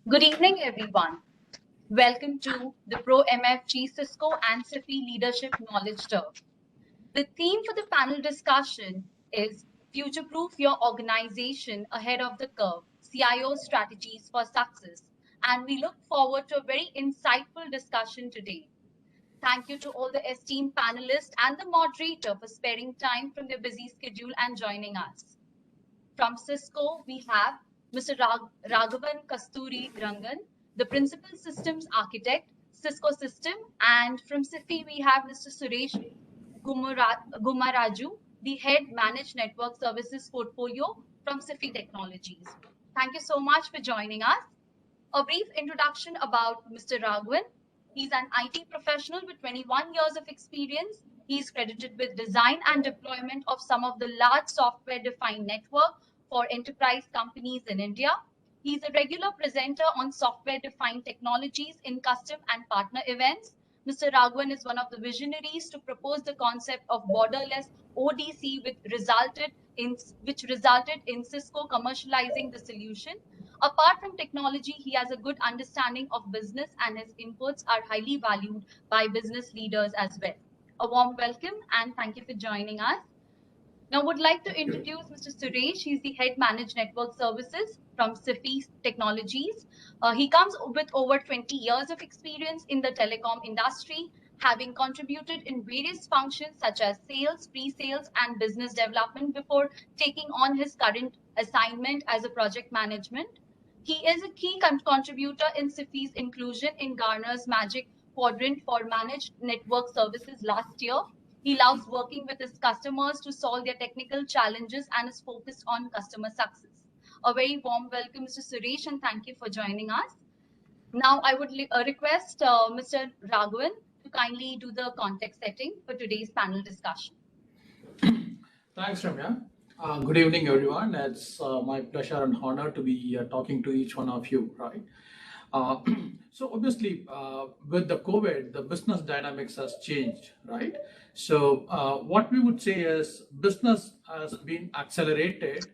Good evening, everyone. Welcome to the Pro MFG Cisco and Sify Leadership Knowledge Turf. The theme for the panel discussion is Future-Proof Your Organization Ahead of the Curve, CIO Strategies for Success. And we look forward to a very insightful discussion today. Thank you to all the esteemed panelists and the moderator for sparing time from their busy schedule and joining us. From Cisco, we have Mr. Raghavan Kasturi Rangan, the Principal Systems Architect, Cisco System. And from Sify, we have Mr. Suresh Gumaraju, the Head Managed Network Services Portfolio from Sify Technologies. Thank you so much for joining us. A brief introduction about Mr. Raghavan. He's an IT professional with 21 years of experience. He's credited with design and deployment of some of the large software-defined network for enterprise companies in India. He's a regular presenter on software-defined technologies in custom and partner events. Mr. Raghavan is one of the visionaries to propose the concept of borderless ODC, which resulted in Cisco commercializing the solution. Apart from technology, he has a good understanding of business and his inputs are highly valued by business leaders as well. A warm welcome and thank you for joining us. Now, would like to introduce Mr. Suresh. He's the Head Managed Network Services from Sify Technologies. He comes with over 20 years of experience in the telecom industry, having contributed in various functions such as sales, pre-sales, and business development before taking on his current assignment as a project management. He is a key contributor in Sify's inclusion in Gartner's Magic Quadrant for Managed Network Services last year. He loves working with his customers to solve their technical challenges and is focused on customer success. A very warm welcome, Mr. Suresh, and thank you for joining us. Now, I would request Mr. Raghavan to kindly do the context setting for today's panel discussion. Thanks, Ramya. Good evening, everyone. It's my pleasure and honor to be talking to each one of you, right? So obviously, with the COVID, the business dynamics has changed, right? So what we would say is business has been accelerated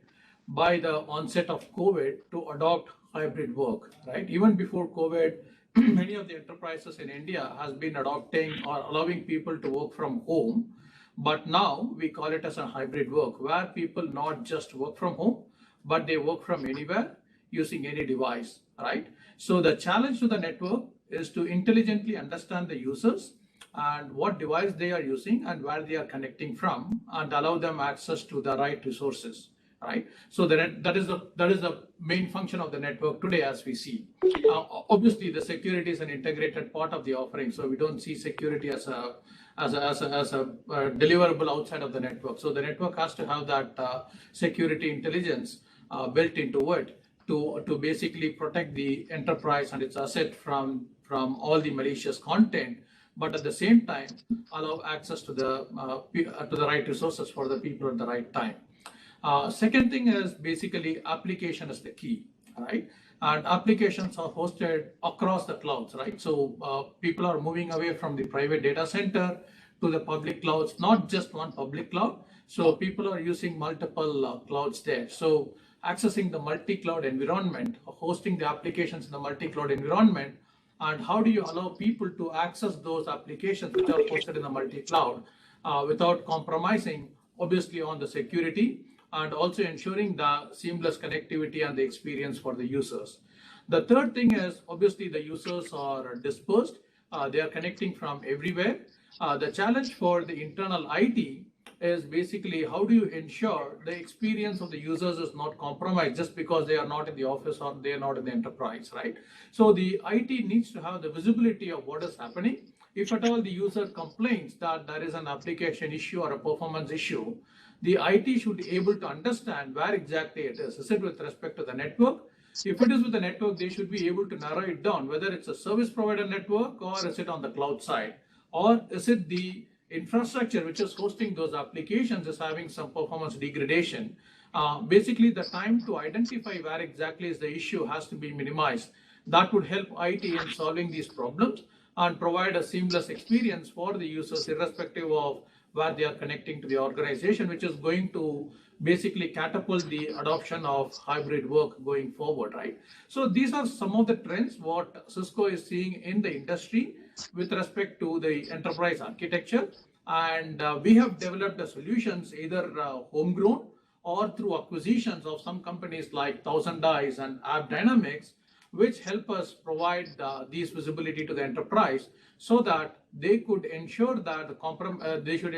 by the onset of COVID to adopt hybrid work, right? Even before COVID, many of the enterprises in India has been adopting or allowing people to work from home. But now we call it as a hybrid work, where people not just work from home, but they work from anywhere using any device, right? So the challenge to the network is to intelligently understand the users and what device they are using and where they are connecting from, and allow them access to the right resources, right? So that is the main function of the network today, as we see. Obviously, the security is an integrated part of the offering, so we don't see security as a deliverable outside of the network. So the network has to have that security intelligence built into it to basically protect the enterprise and its asset from all the malicious content, but at the same time allow access to the right resources for the people at the right time. Second thing is basically application is the key, right? And applications are hosted across the clouds, right? So people are moving away from the private data center to the public clouds, not just one public cloud. So people are using multiple clouds there. So accessing the multi-cloud environment, hosting the applications in the multi-cloud environment, and how do you allow people to access those applications which are hosted in the multi-cloud without compromising, obviously, on the security, and also ensuring the seamless connectivity and the experience for the users. The third thing is, obviously, the users are dispersed. They are connecting from everywhere. The challenge for the internal IT is basically how do you ensure the experience of the users is not compromised just because they are not in the office or they are not in the enterprise, right? So the IT needs to have the visibility of what is happening. If at all the user complains that there is an application issue or a performance issue, the IT should be able to understand where exactly it is. Is it with respect to the network? If it is with the network, they should be able to narrow it down, whether it's a service provider network or is it on the cloud side, or is it the infrastructure which is hosting those applications is having some performance degradation. Basically, the time to identify where exactly is the issue has to be minimized. That would help IT in solving these problems and provide a seamless experience for the users irrespective of where they are connecting to the organization, which is going to basically catapult the adoption of hybrid work going forward, right? So these are some of the trends what Cisco is seeing in the industry with respect to the enterprise architecture. And we have developed the solutions either homegrown or through acquisitions of some companies like Thousand Eyes and App Dynamics, which help us provide these visibility to the enterprise so that they could ensure that they should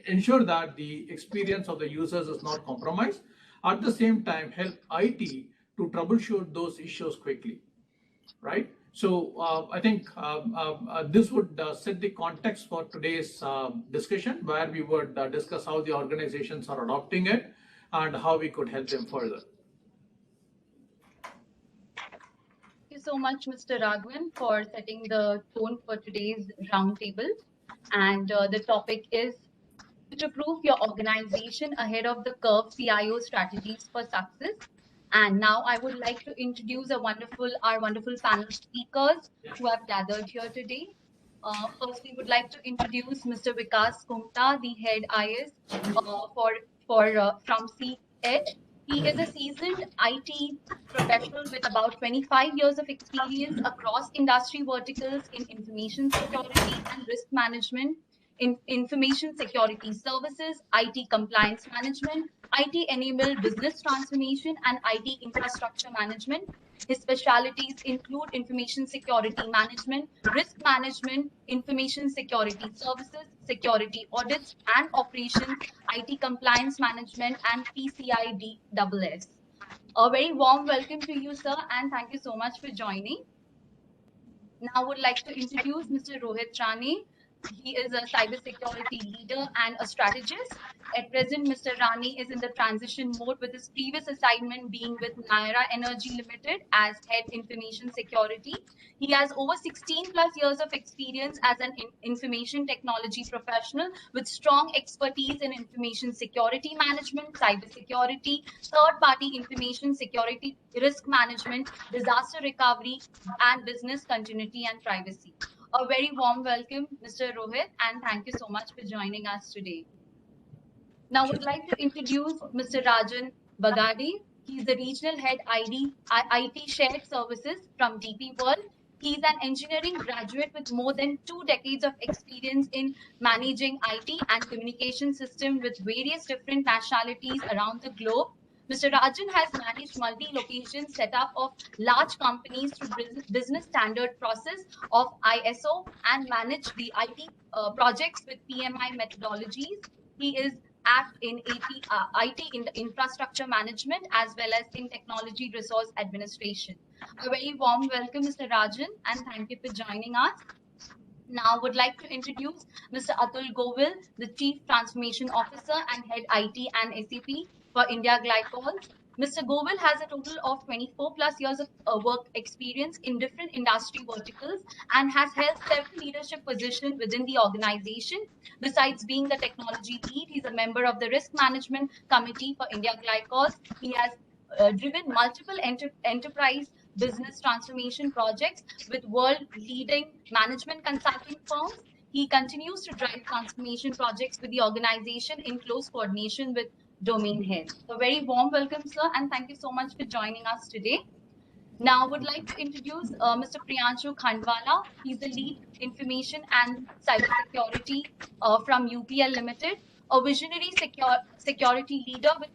ensure that the experience of the users is not compromised. At the same time, help IT to troubleshoot those issues quickly, right? So I think this would set the context for today's discussion, where we would discuss how the organizations are adopting it and how we could help them further. Thank you so much, Mr. Raghavan, for setting the tone for today's roundtable. And the topic is to prove your organization ahead of the curve CIO strategies for success. And now I would like to introduce our wonderful panel speakers who have gathered here today. First, we would like to introduce Mr. Vikas Kumta, the head IS from CH. He is a seasoned IT professional with about 25 years of experience across industry verticals in information security and risk management, in information security services, IT compliance management, IT enabled business transformation, and IT infrastructure management. His specialities include information security management, risk management, information security services, security audits and operations, IT compliance management, and PCI DSS. A very warm welcome to you, sir, and thank you so much for joining. Now I would like to introduce Mr. Rohit Rane. He is a cybersecurity leader and a strategist. At present, Mr. Rane is in the transition mode, with his previous assignment being with Naira Energy Limited as head information security. He has over 16 plus years of experience as an information technology professional with strong expertise in information security management, cybersecurity, third-party information security, risk management, disaster recovery, and business continuity and privacy. A very warm welcome, Mr. Rohit, and thank you so much for joining us today. Now, I would like to introduce Mr. Rajan Bagadi. He's the regional head IT shared services from DP World. He's an engineering graduate with more than 2 decades of experience in managing IT and communication systems with various different nationalities around the globe. Mr. Rajan has managed multi-location setup of large companies through business standard process of ISO and managed the IT projects with PMI methodologies. He is act in IT in the infrastructure management as well as in technology resource administration. A very warm welcome, Mr. Rajan, and thank you for joining us. Now, I would like to introduce Mr. Atul Govil, the Chief Transformation Officer and Head IT and SAP for India Glycols. Mr. Govil has a total of 24 plus years of work experience in different industry verticals and has held several leadership positions within the organization. Besides being the technology lead, he's a member of the Risk Management Committee for India Glycols. He has driven multiple enterprise business transformation projects with world-leading management consulting firms. He continues to drive transformation projects with the organization in close coordination with domain heads. A very warm welcome, sir, and thank you so much for joining us today. Now, I would like to introduce Mr. Priyanshu Khandwala. He's the lead information and cybersecurity from UPL Limited, a visionary security leader with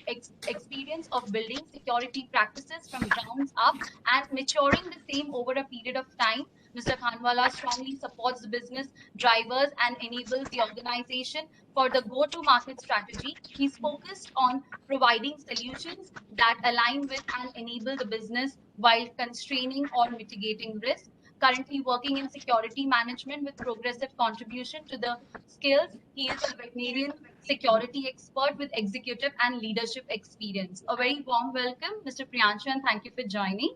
experience of building security practices from grounds up and maturing the same over a period of time. Mr. Khandwala strongly supports the business drivers and enables the organization for the go-to-market strategy. He's focused on providing solutions that align with and enable the business while constraining or mitigating risk. Currently working in security management with progressive contribution to the skills. He is a veterinarian security expert with executive and leadership experience. A very warm welcome, Mr. Priyanshu, and thank you for joining.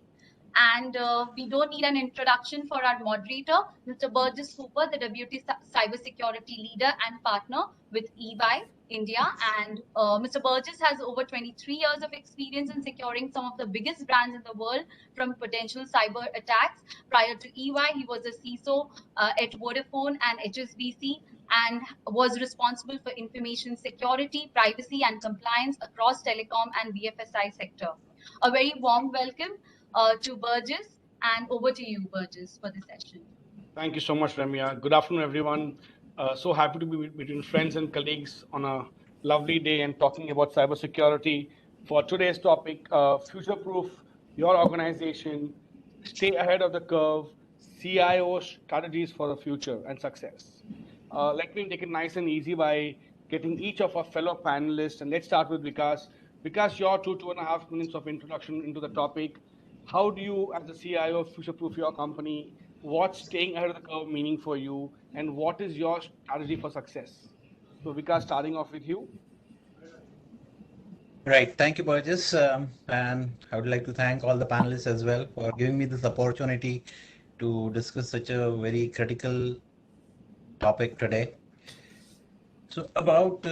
And we don't need an introduction for our moderator, Mr. Burgess Cooper, the Deputy Cybersecurity Leader and Partner with EY India. And Mr. Burgess has over 23 years of experience in securing some of the biggest brands in the world from potential cyber attacks. Prior to EY, he was a CISO at Vodafone and HSBC and was responsible for information security, privacy, and compliance across telecom and BFSI sector. A very warm welcome to Burgess, and over to you, Burgess, for the session. Thank you so much, Ramya. Good afternoon, everyone. So happy to be between friends and colleagues on a lovely day and talking about cybersecurity. For today's topic, future-proof your organization, stay ahead of the curve, CIO strategies for the future and success. Let me take it nice and easy by getting each of our fellow panelists, and let's start with Vikas. Vikas, your 2.5 minutes of introduction into the topic. How do you, as the CIO, future-proof your company? What's staying ahead of the curve meaning for you, and what is your strategy for success? So, Vikas, starting off with you. Right. Thank you, Burgess. And I would like to thank all the panelists as well for giving me this opportunity to discuss such a very critical topic today. So about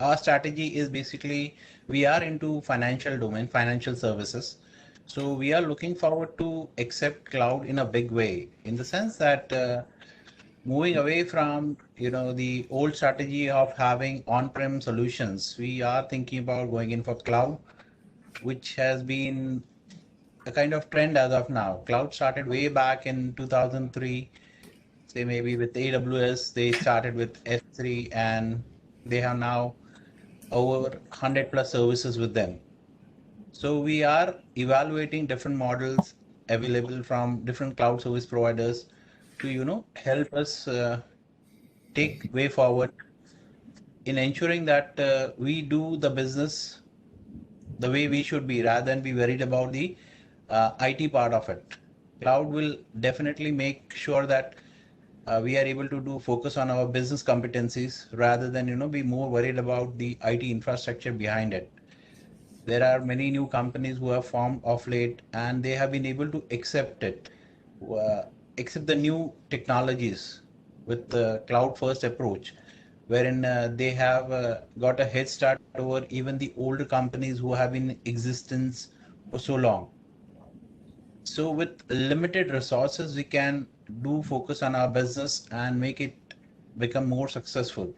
our strategy is basically we are into financial domain, financial services. So we are looking forward to accept cloud in a big way, in the sense that moving away from the old strategy of having on-prem solutions, we are thinking about going in for cloud, which has been a kind of trend as of now. Cloud started way back in 2003, say maybe with AWS. They started with S3, and they have now over 100 plus services with them. So we are evaluating different models available from different cloud service providers to help us take way forward in ensuring that we do the business the way we should be, rather than be worried about the IT part of it. Cloud will definitely make sure that we are able to do focus on our business competencies rather than be more worried about the IT infrastructure behind it. There are many new companies who have formed of late, and they have been able to accept it, uh, accept the new technologies with the cloud first approach, wherein they have got a head start over even the older companies who have been in existence for so long. So with limited resources, we can do focus on our business and make it become more successful.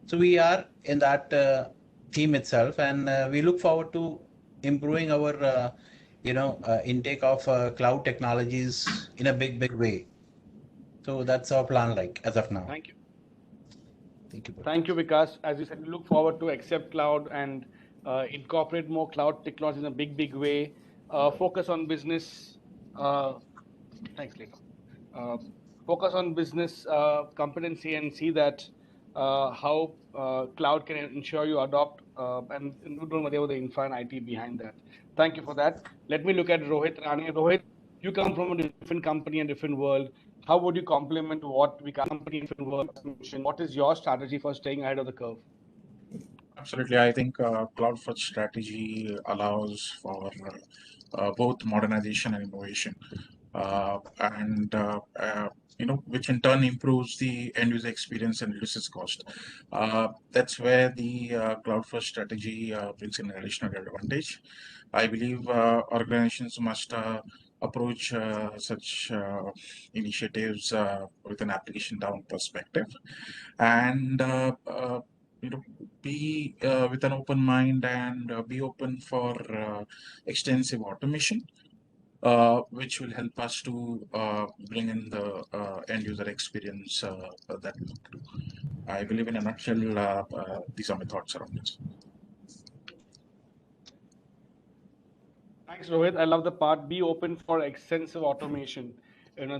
So we are in that theme itself, and we look forward to improving our intake of cloud technologies in a big way. So that's our plan, like as of now. Thank you. Thank you. Thank you, Vikas. As you said, we look forward to accept cloud and incorporate more cloud technology in a big way. Focus on business. Thanks, Leka. Focus on business competency and see that how cloud can ensure you adopt and do whatever the infra and IT behind that. Thank you for that. Let me look at Rohit Rane. Rohit, you come from a different company and different world. How would you complement what we company different world mentioned? What is your strategy for staying ahead of the curve? Absolutely. I think cloud first strategy allows for both modernization and innovation, and which in turn improves the end user experience and reduces cost. That's where the cloud first strategy brings in an additional advantage. I believe organizations must approach such initiatives with an application down perspective, and be with an open mind, and be open for extensive automation, which will help us to bring in the end user experience that we want to do. I believe in a nutshell, these are my thoughts around this. Thanks, Rohit. I love the part. Be open for extensive automation.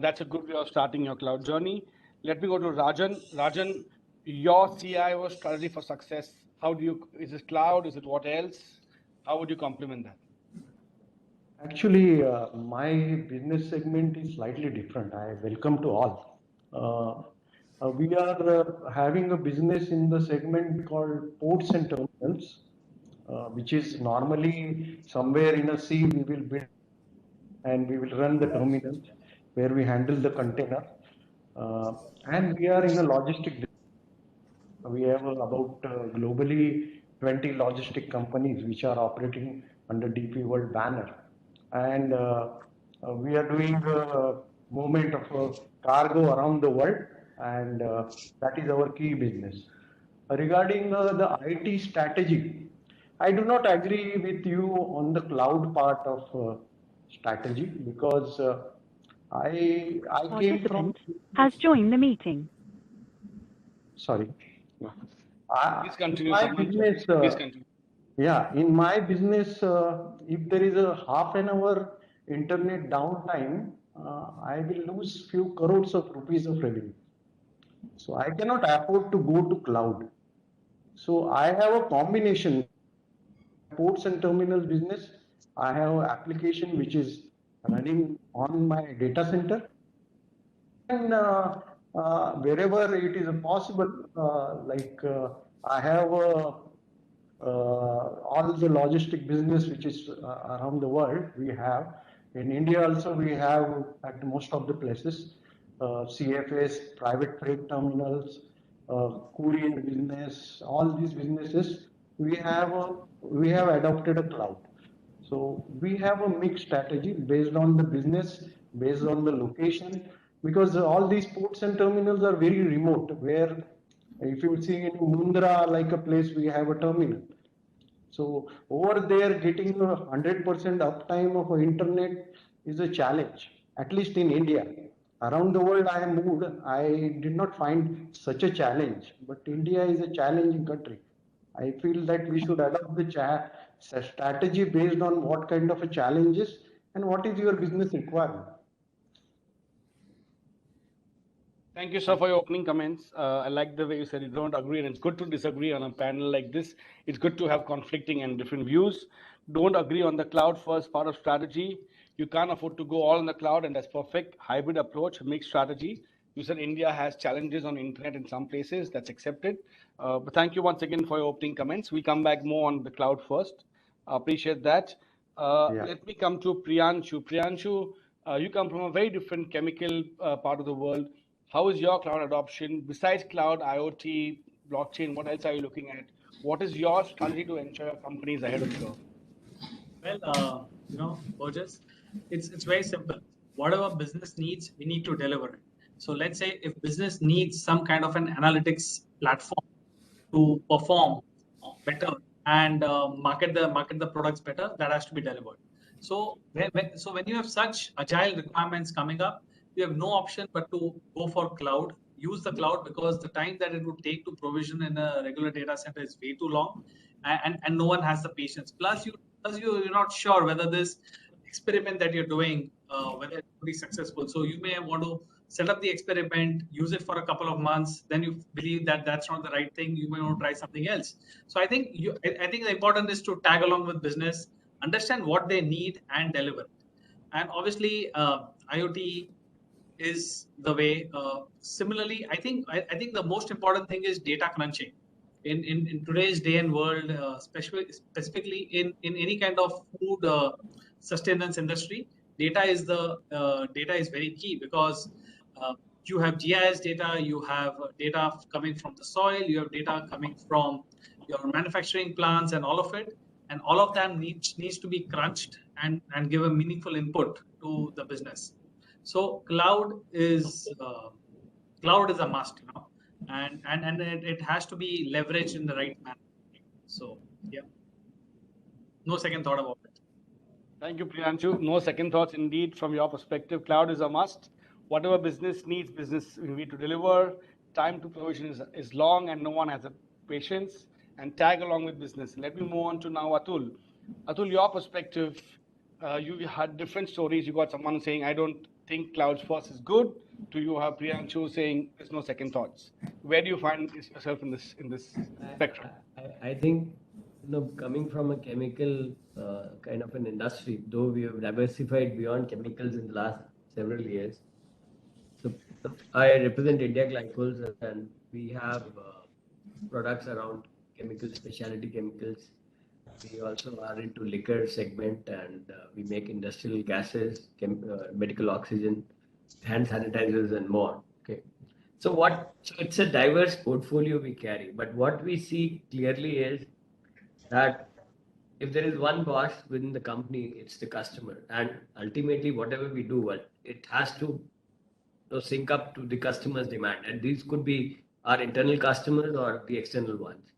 That's a good way of starting your cloud journey. Let me go to Rajan. Rajan, your CIO strategy for success. How do you? Is it cloud? Is it what else? How would you complement that? Actually, my business segment is slightly different. I welcome to all. We are having a business in the segment called ports and terminals, which is normally somewhere in a sea we will build and we will run the terminals where we handle the container. And we are in a logistic. We have about globally 20 logistic companies which are operating under DP World banner. And we are doing movement of cargo around the world. and that is our key business. Regarding the IT strategy, I do not agree with you on the cloud part of strategy because I came from. Participant has joined the meeting. Sorry. Please continue, My someone. business, Please continue. yeah, in my business, if there is a half an hour internet downtime, I will lose few crores of rupees of revenue. So I cannot afford to go to cloud. So I have a combination. Ports and terminals business, I have an application which is running on my data center. And wherever it is possible, I have all the logistic business which is around the world. We have in India also we have at most of the places CFS, private freight terminals, courier business, all these businesses we have adopted a cloud. So we have a mixed strategy based on the business, based on the location, because all these ports and terminals are very remote. Where if you see in Mundra, like a place, we have a terminal. So over there, getting 100% uptime of internet is a challenge, at least in India. Around the world I have moved, I did not find such a challenge, but India is a challenging country. I feel that we should adopt the strategy based on what kind of a challenges and what is your business requirement. Thank you, sir, for your opening comments. I like the way you said you don't agree, and it's good to disagree on a panel like this. It's good to have conflicting and different views. Don't agree on the cloud first part of strategy. You can't afford to go all in the cloud, and that's perfect. Hybrid approach, mixed strategy. You said India has challenges on internet in some places. That's accepted. But thank you once again for your opening comments. We come back more on the cloud first. Appreciate that. Let me come to Priyanshu. Priyanshu, you come from a very different chemical part of the world. How is your cloud adoption? Besides cloud, IoT, blockchain, what else are you looking at? What is your strategy to ensure your company is ahead of the curve? Well, Burgess, it's very simple. Whatever business needs, we need to deliver it. So let's say if business needs some kind of an analytics platform to perform better and market the products better, that has to be delivered. So when you have such agile requirements coming up, you have no option but to go for cloud. Use the cloud because the time that it would take to provision in a regular data center is way too long, and no one has the patience. Plus you're not sure whether this experiment that you're doing whether it will be successful. So you may want to set up the experiment, use it for a couple of months, then you believe that that's not the right thing, you may want to try something else. So I think the important is to tag along with business, understand what they need and deliver it. And obviously IoT is the way. Similarly, I think the most important thing is data crunching. In today's day and world, specifically in any kind of food sustenance industry, data is very key because you have GIS data, you have data coming from the soil, you have data coming from your manufacturing plants and all of it, and all of them needs to be crunched and give a meaningful input to the business. So cloud is a must, and it has to be leveraged in the right manner. So yeah, no second thought about it. Thank you, Priyanshu. No second thoughts indeed from your perspective. Cloud is a must. Whatever business needs, business we need to deliver. Time to provision is long and no one has the patience, and tag along with business. Let me move on to now Atul. Atul, your perspective, you had different stories. You got someone saying, I don't think cloud first is good, to you have Priyanshu saying there's no second thoughts. Where do you find yourself in this spectrum? I think, coming from a chemical kind of an industry, though we have diversified beyond chemicals in the last several years. So I represent India Glycols, and we have products around chemicals, specialty chemicals. We also are into liquor segment, and we make industrial gases, medical oxygen, hand sanitizers, and more. Okay. So it's a diverse portfolio we carry, but what we see clearly is that if there is one boss within the company, it's the customer, and ultimately whatever we do, it has to sync up to the customer's demand, and these could be our internal customers or the external ones.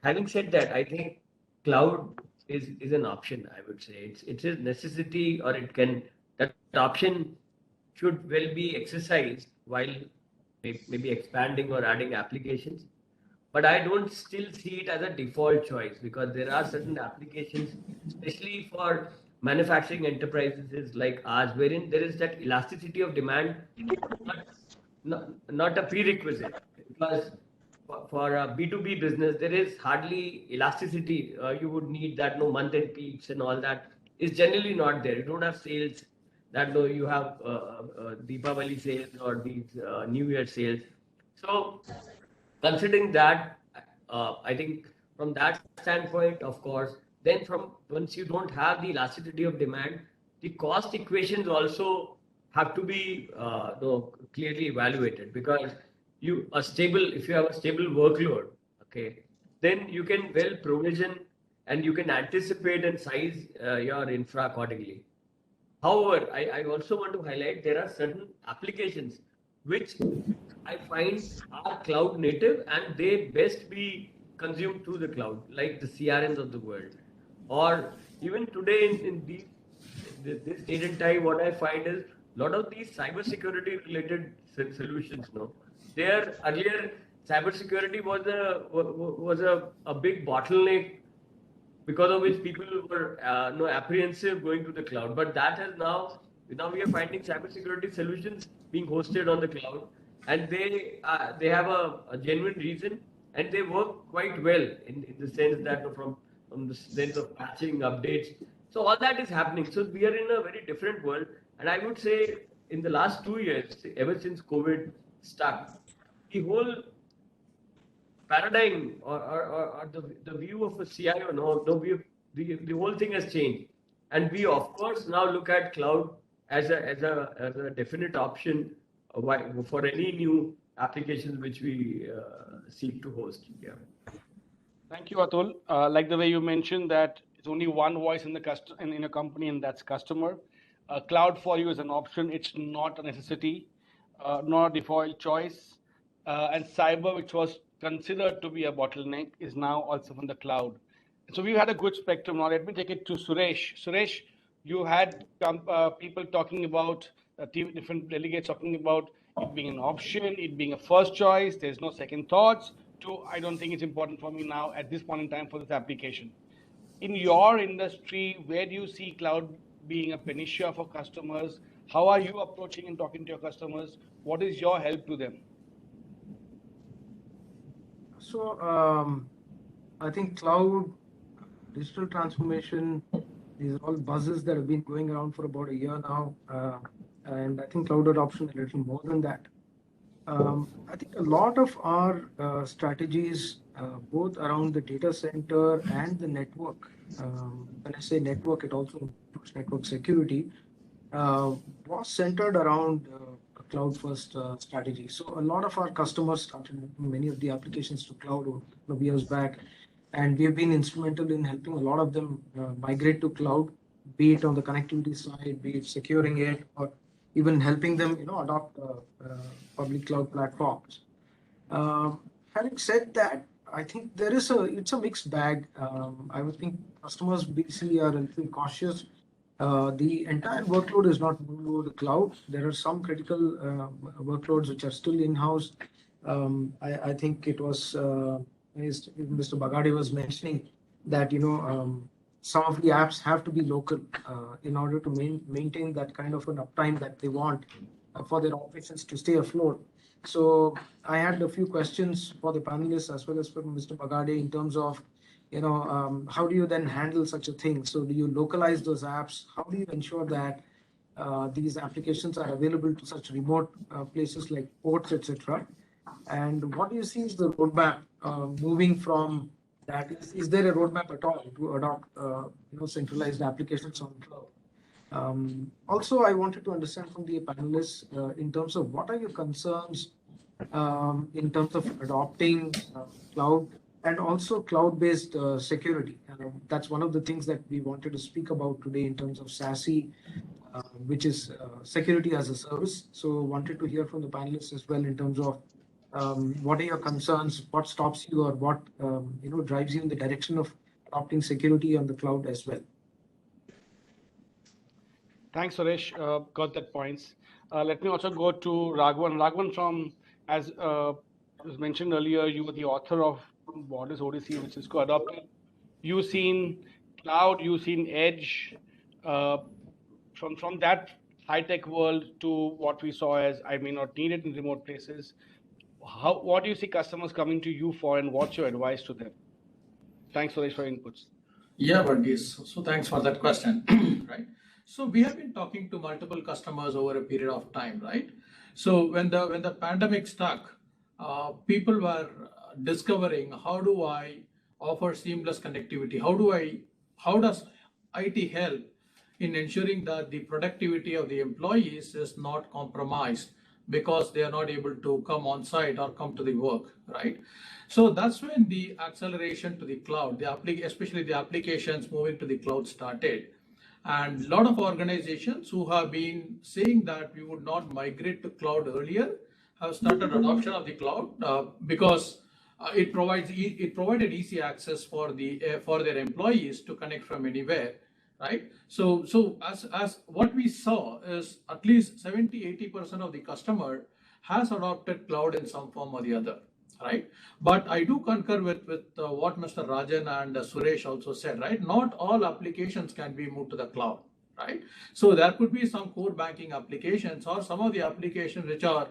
Having said that, I think cloud is an option. I would say it's a necessity, or it can, that option should well be exercised while maybe expanding or adding applications. But I don't still see it as a default choice, because there are certain applications, especially for manufacturing enterprises like ours, wherein there is that elasticity of demand, not a prerequisite. Because for a B2B business, there is hardly elasticity. You would need that no month-end peaks and all that is generally not there. You don't have sales that no, you have Deepavali sales or these New Year sales. So considering that, I think from that standpoint, of course, then from once you don't have the elasticity of demand, the cost equations also have to be clearly evaluated, because if you have a stable workload, okay, then you can well provision and you can anticipate and size your infra accordingly. However, I also want to highlight there are certain applications which I find are cloud native and they best be consumed through the cloud, like the CRMs of the world. Or even today this date and time, what I find is a lot of these cybersecurity related solutions, no, there earlier cybersecurity was a big bottleneck, because of which people were apprehensive going to the cloud. But that has now we are finding cybersecurity solutions being hosted on the cloud, and they have a genuine reason, and they work quite well in the sense that from the sense of patching updates. So all that is happening. So we are in a very different world, and I would say in the last 2 years, ever since COVID started, the whole paradigm or the view of a CIO, the whole thing has changed, and we of course now look at cloud as a definite option for any new applications which we seek to host. Yeah. Thank you, Atul. Like the way you mentioned that it's only one voice in a company, and that's customer. Cloud for you is an option. It's not a necessity, not a default choice. And cyber, which was considered to be a bottleneck, is now also on the cloud. So we've had a good spectrum. Now let me take it to Suresh. Suresh, you had people talking about different delegates talking about it being an option, it being a first choice. There's no second thoughts. I don't think it's important for me now at this point in time for this application. In your industry, where do you see cloud being a panacea for customers? How are you approaching and talking to your customers? What is your help to them? So I think cloud, digital transformation, these are all buzzes that have been going around for about a year now. And I think cloud adoption a little more than that. I think a lot of our strategies, both around the data center and the network, when I say network, it also includes network security, was centered around a cloud-first strategy. So a lot of our customers started many of the applications to cloud a few years back, and we have been instrumental in helping a lot of them migrate to cloud, be it on the connectivity side, be it securing it, or even helping them, adopt public cloud platforms. Having said that, I think it's a mixed bag. I would think customers basically are a little cautious. The entire workload is not moving over the cloud. There are some critical workloads which are still in-house. I think it was Mr. Bagade was mentioning that some of the apps have to be local in order to maintain that kind of an uptime that they want for their operations to stay afloat. So I had a few questions for the panelists as well as for Mr. Bagade in terms of, how do you then handle such a thing? So do you localize those apps? How do you ensure that these applications are available to such remote places like ports, etc.? And what do you see is the roadmap moving from that? Is there a roadmap at all to adopt centralized applications on cloud? Also, I wanted to understand from the panelists in terms of what are your concerns in terms of adopting cloud and also cloud-based security. That's one of the things that we wanted to speak about today in terms of SASE, which is security as a service. So wanted to hear from the panelists as well in terms of what are your concerns, what stops you, or what drives you in the direction of adopting security on the cloud as well. Thanks, Suresh. Got that points. Let me also go to Raghavan. Raghavan, from, as was mentioned earlier, you were the author of Borders ODC, which Cisco adopted. You've seen cloud, you've seen edge. From that high-tech world to what we saw as I may not need it in remote places, what do you see customers coming to you for, and what's your advice to them? Thanks, Suresh, for your inputs. Yeah, Varghese. So thanks for that question. Right. So we have been talking to multiple customers over a period of time, right? So when the pandemic struck, people were discovering, how do I offer seamless connectivity? How does IT help in ensuring that the productivity of the employees is not compromised because they are not able to come on site or come to the work, right? So that's when the acceleration to the cloud, especially the applications moving to the cloud started. And a lot of organizations who have been saying that we would not migrate to cloud earlier have started adoption of the cloud because it provided easy access for their employees to connect from anywhere, right? So as what we saw is at least 70-80% of the customer has adopted cloud in some form or the other, right? But I do concur with what Mr. Rajan and Suresh also said, right? Not all applications can be moved to the cloud, right? So there could be some core banking applications or some of the applications which are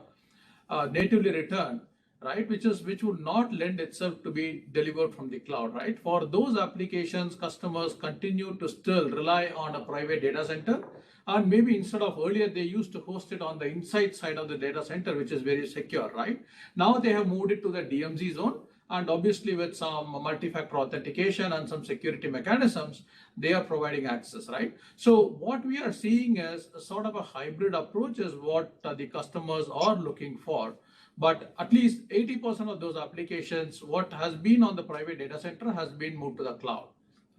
natively written, right? Which would not lend itself to be delivered from the cloud, right? For those applications, customers continue to still rely on a private data center, and maybe instead of earlier they used to host it on the inside side of the data center, which is very secure, right? Now they have moved it to the DMZ zone, and obviously with some multi-factor authentication and some security mechanisms, they are providing access, right? So what we are seeing is a sort of a hybrid approach is what the customers are looking for. But at least 80% of those applications, what has been on the private data center has been moved to the cloud,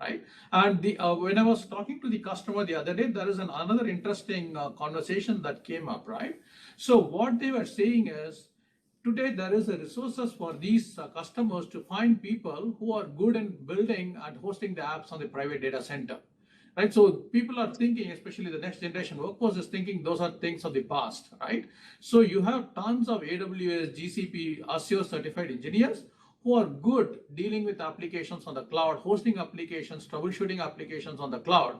right? And when I was talking to the customer the other day, there is another interesting conversation that came up, right? So what they were saying is, today there is a resources for these customers to find people who are good in building and hosting the apps on the private data center, right? So people are thinking, especially the next generation workforce is thinking those are things of the past, right? So you have tons of AWS, GCP, Azure certified engineers who are good dealing with applications on the cloud, hosting applications, troubleshooting applications on the cloud,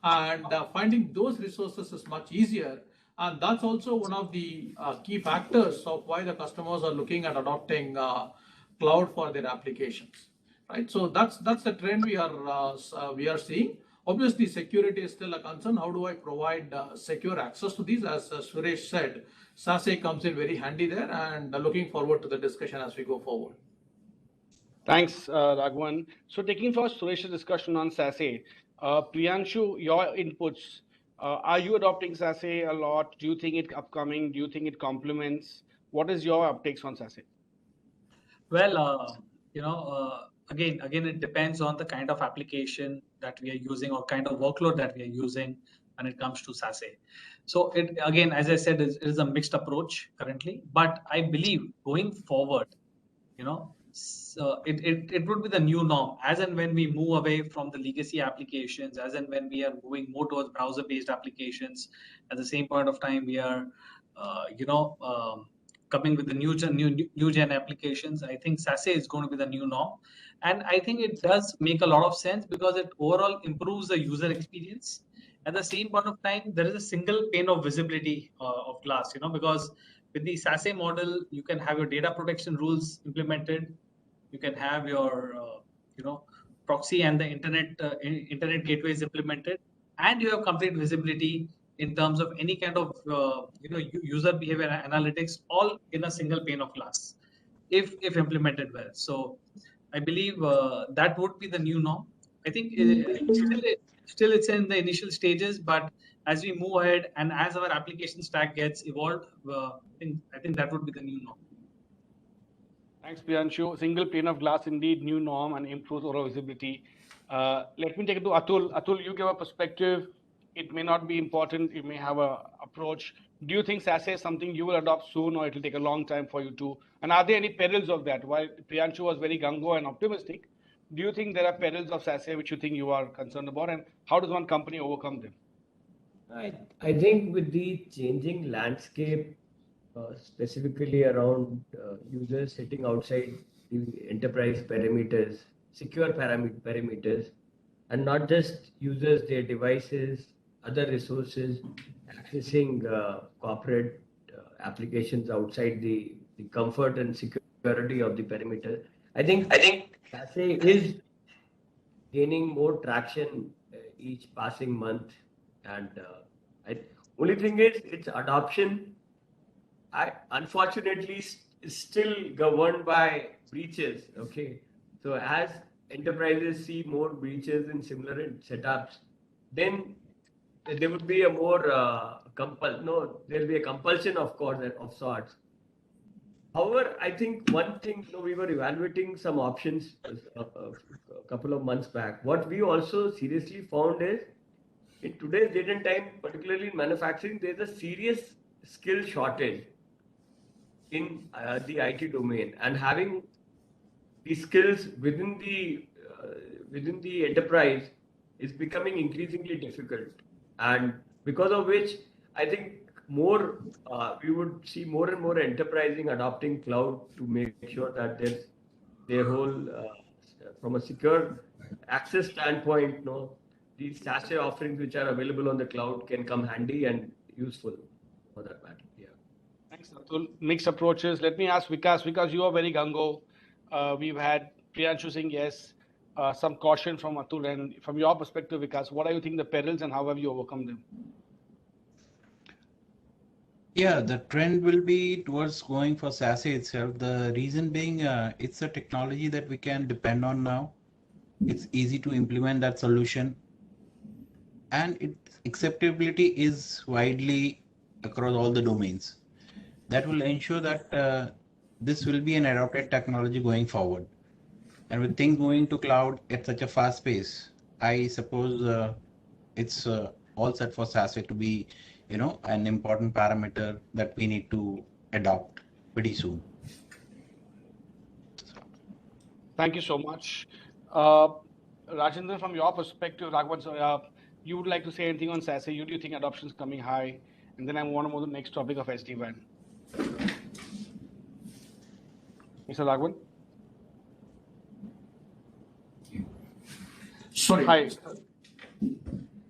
and finding those resources is much easier. And that's also one of the key factors of why the customers are looking at adopting cloud for their applications, right? So that's the trend we are seeing. Obviously, security is still a concern. How do I provide secure access to these? As Suresh said, SASE comes in very handy there, and looking forward to the discussion as we go forward. Thanks, Raghavan. So taking first Suresh's discussion on SASE, Priyanshu, your inputs. Are you adopting SASE a lot? Do you think it's upcoming? Do you think it complements? What is your uptakes on SASE? Well, again, it depends on the kind of application that we are using or kind of workload that we are using when it comes to SASE. So it, again, as I said, it is a mixed approach currently, but I believe going forward, it would be the new norm as and when we move away from the legacy applications, as and when we are moving more towards browser-based applications. At the same point of time, we are, coming with the new gen applications. I think SASE is going to be the new norm, and I think it does make a lot of sense because it overall improves the user experience. At the same point of time, there is a single pane of visibility of glass, because with the SASE model, you can have your data protection rules implemented. You can have your, proxy and the internet gateways implemented, and you have complete visibility in terms of any kind of, user behavior analytics, all in a single pane of glass, if implemented well. So I believe that would be the new norm. I think still it's in the initial stages, but as we move ahead and as our application stack gets evolved, I think that would be the new norm. Thanks, Priyanshu. Single pane of glass, indeed, new norm and improves overall visibility. Let me take it to Atul. Atul, you give a perspective. it may not be important, you may have a approach. Do you think SASE is something you will adopt soon, or it will take a long time for you to? And are there any perils of that? While Priyanshu was very gung-ho and optimistic, do you think there are perils of SASE which you think you are concerned about, and how does one company overcome them? I think with the changing landscape, specifically around users sitting outside the enterprise perimeters, secure perimeters, and not just users, their devices, other resources, accessing corporate applications outside the comfort and security of the perimeter. I think SASE is gaining more traction each passing month, and only thing is its adoption, unfortunately, is still governed by breaches. Okay, so as enterprises see more breaches in similar setups, then there would be a more there'll be a compulsion, of course, of sorts. However, I think one thing, we were evaluating some options a couple of months back. What we also seriously found is, in today's date and time, particularly in manufacturing, there's a serious skill shortage in the IT domain, and having the skills within the enterprise is becoming increasingly difficult. And because of which, I think we would see more and more enterprising adopting cloud to make sure that their whole, from a secure access standpoint, these SASE offerings which are available on the cloud can come handy and useful for that matter. Yeah. Thanks, Atul. Mixed approaches. Let me ask Vikas. Vikas, you are very gung-ho. We've had Priyanshu saying yes, some caution from Atul. And from your perspective, Vikas, what do you think the perils and how have you overcome them? Yeah, the trend will be towards going for SASE itself. The reason being, it's a technology that we can depend on now. It's easy to implement that solution, and its acceptability is widely across all the domains. That will ensure that this will be an adopted technology going forward. And with things moving to cloud at such a fast pace, I suppose it's all set for SASE to be, an important parameter that we need to adopt pretty soon. Thank you so much. Rajendra, from your perspective, Raghavan, you would like to say anything on SASE? Do you think adoption is coming high? And then I want to move to the next topic of SD-WAN. Mr. Raghavan? Sorry. Hi.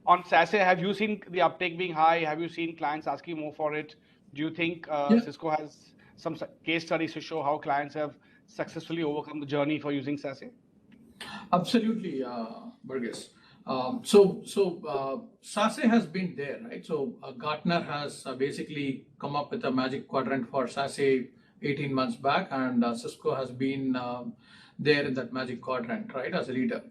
On SASE, have you seen the uptake being high? Have you seen clients asking more for it? Do you think Cisco has some case studies to show how clients have successfully overcome the journey for using SASE? Absolutely, Burgess. SASE has been there, right? So Gartner has basically come up with a magic quadrant for SASE 18 months back, and Cisco has been there in that magic quadrant, right, as a leader.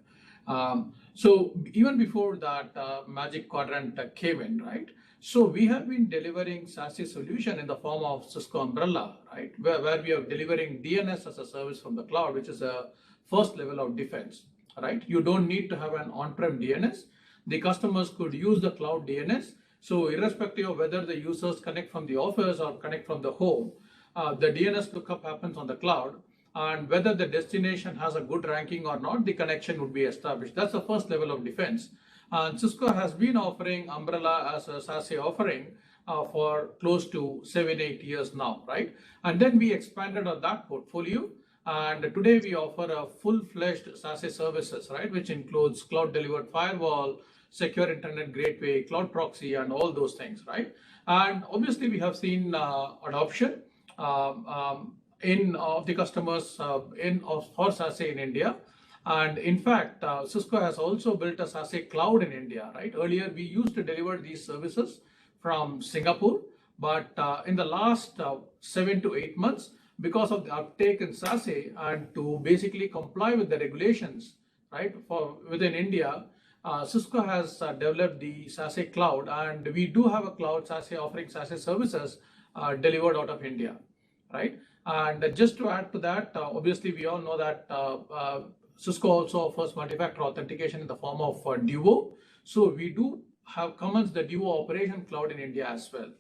So even before that magic quadrant came in, right? So we have been delivering SASE solution in the form of Cisco Umbrella, right? Where we are delivering DNS as a service from the cloud, which is a first level of defense, right? You don't need to have an on-prem DNS. The customers could use the cloud DNS. So irrespective of whether the users connect from the office or connect from the home, the DNS lookup happens on the cloud. And whether the destination has a good ranking or not, the connection would be established. That's the first level of defense. And Cisco has been offering Umbrella as a SASE offering for close to 7-8 years now, right? And then we expanded on that portfolio. And today we offer a full-fledged SASE services, right? Which includes cloud-delivered firewall, secure internet gateway, cloud proxy, and all those things, right? And obviously we have seen adoption of the customers for SASE in India. And in fact, Cisco has also built a SASE cloud in India, right? Earlier, we used to deliver these services from Singapore, but in the last 7 to 8 months, because of the uptake in SASE and to basically comply with the regulations, right, within India, Cisco has developed the SASE cloud, and we do have a cloud SASE offering SASE services delivered out of India, right? And just to add to that, obviously we all know that Cisco also offers multi-factor authentication in the form of Duo. So we do have commenced the Duo Operation Cloud in India as well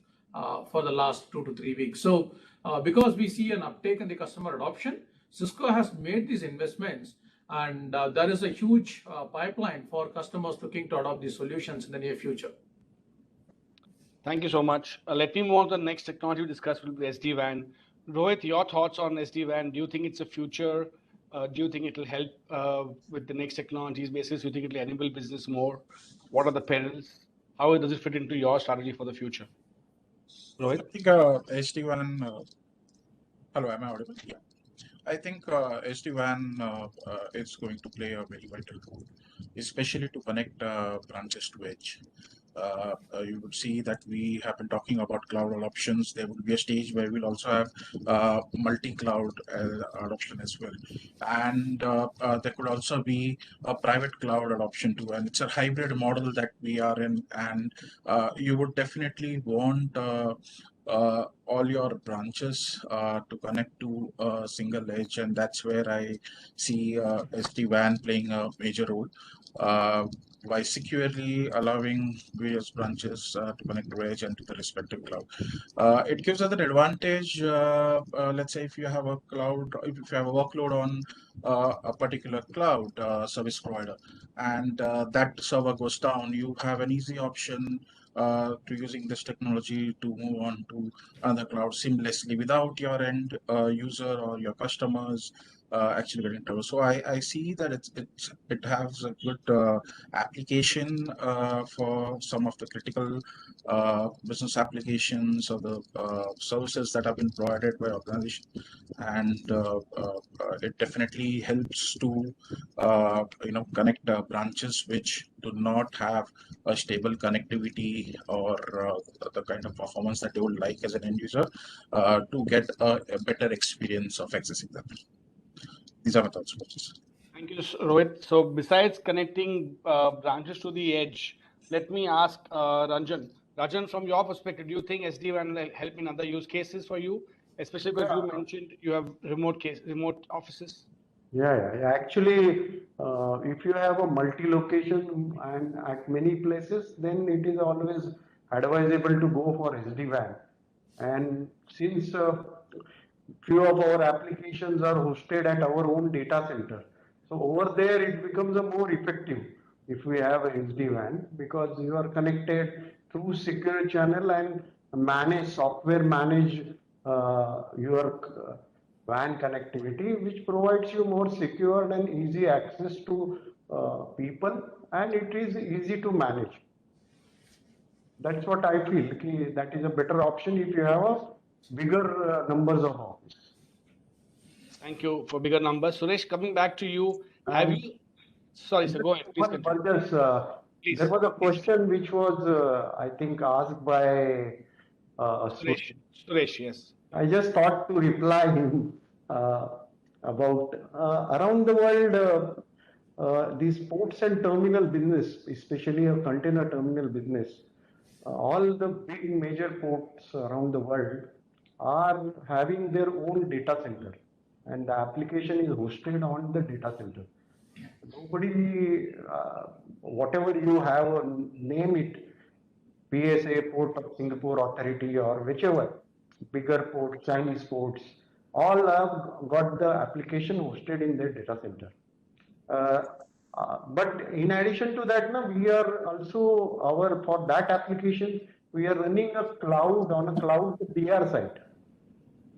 for the last 2 to 3 weeks. So because we see an uptake in the customer adoption, Cisco has made these investments, and there is a huge pipeline for customers looking to adopt these solutions in the near future. Thank you so much. Let me move on to the next technology we discussed, will be SD-WAN. Rohit, your thoughts on SD-WAN? Do you think it's a future? Do you think it will help with the next technologies basis? Do you think it will enable business more? What are the perils? How does it fit into your strategy for the future? Rohit? I think SD-WAN. Hello, am I audible? Yeah. I think SD-WAN is going to play a very vital role, especially to connect branches to edge. You would see that we have been talking about cloud adoptions. There will be a stage where we'll also have multi-cloud adoption as well. And there could also be a private cloud adoption too. And it's a hybrid model that we are in. And you would definitely want all your branches to connect to a single edge, and that's where I see SD-WAN playing a major role by securely allowing various branches to connect to edge and to the respective cloud. It gives us an advantage. Let's say if you have a cloud, if you have a workload on a particular cloud service provider, and that server goes down, you have an easy option to using this technology to move on to another cloud seamlessly without your end user or your customers actually getting trouble. So I see that it has a good application for some of the critical business applications or the services that have been provided by organizations, and it definitely helps to connect branches which do not have a stable connectivity or the kind of performance that they would like as an end user to get a better experience of accessing them. These are my thoughts. Thank you, Rohit. So besides connecting branches to the edge, let me ask Ranjan. Ranjan, from your perspective, do you think SD-WAN will help in other use cases for you, especially because you mentioned you have remote offices? Yeah. Actually, if you have a multi-location and at many places, then it is always advisable to go for SD-WAN. And since few of our applications are hosted at our own data center, so over there it becomes a more effective if we have a SD-WAN, because you are connected through secure channel and software manage your WAN connectivity, which provides you more secure and easy access to people, and it is easy to manage. That's what I feel. That is a better option if you have a bigger numbers of office. Thank you for bigger numbers. Suresh, coming back to you, have you? Sorry, sir, go ahead. Please continue. Please. There was a question which was, I think, asked by Suresh, yes. I just thought to reply him about around the world, these ports and terminal business, especially a container terminal business, all the big major ports around the world are having their own data center, and the application is hosted on the data center. Nobody, whatever you have, name it, PSA, Port of Singapore Authority, or whichever, bigger ports, Chinese ports, all have got the application hosted in their data center. But in addition to that, we are also, for that application, we are running a cloud on a cloud DR site.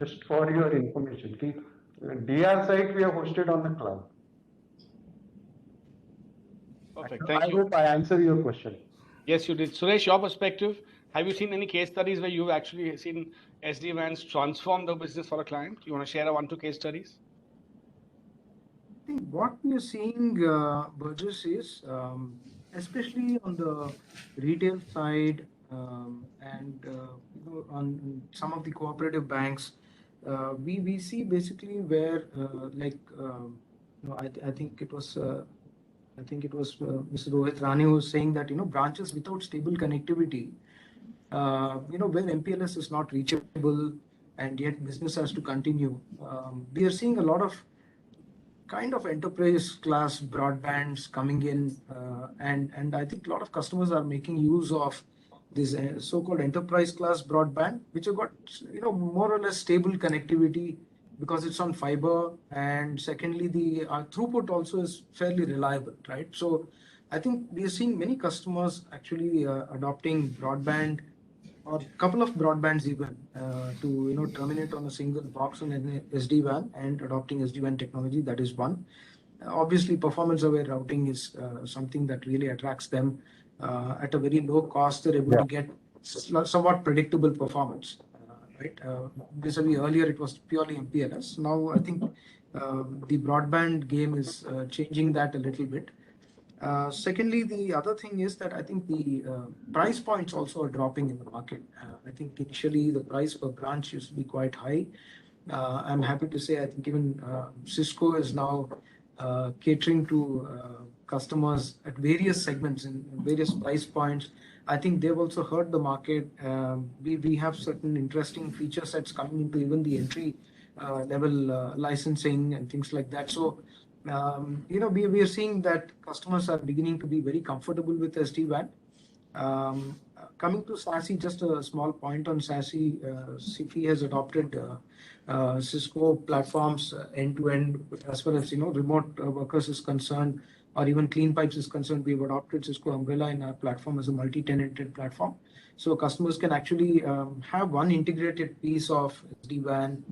Just for your information, DR site we are hosted on the cloud. Perfect. Thank you. I hope I answered your question. Yes, you did. Suresh, your perspective, have you seen any case studies where you've actually seen SD-WANs transform the business for a client? You want to share one, two case studies? I think what we are seeing, Burgess, is especially on the retail side and on some of the cooperative banks, we see basically where I think it was Mr. Rohit Rani who was saying that branches without stable connectivity, where MPLS is not reachable and yet business has to continue. We are seeing a lot of kind of enterprise class broadbands coming in, and I think a lot of customers are making use of this so-called enterprise class broadband, which have got more or less stable connectivity because it's on fiber, and secondly, the throughput also is fairly reliable, right? So I think we are seeing many customers actually adopting broadband or a couple of broadbands even to terminate on a single box on an SD-WAN and adopting SD-WAN technology. That is one. Obviously, performance-aware routing is something that really attracts them at a very low cost. They're able to get somewhat predictable performance, right? Vis-a-vis earlier, it was purely MPLS. Now, I think the broadband game is changing that a little bit. Secondly, the other thing is that I think the price points also are dropping in the market. I think initially the price per branch used to be quite high. I'm happy to say I think even Cisco is now catering to customers at various segments and various price points. I think they've also heard the market. We have certain interesting feature sets coming into even the entry level licensing and things like that. So we are seeing that customers are beginning to be very comfortable with SD-WAN. Coming to SASE, just a small point on SASE. Sify has adopted Cisco platforms end-to-end as far as remote workers is concerned, or even clean pipes is concerned. We've adopted Cisco Umbrella in our platform as a multi-tenanted platform. So customers can actually have one integrated piece of SD-WAN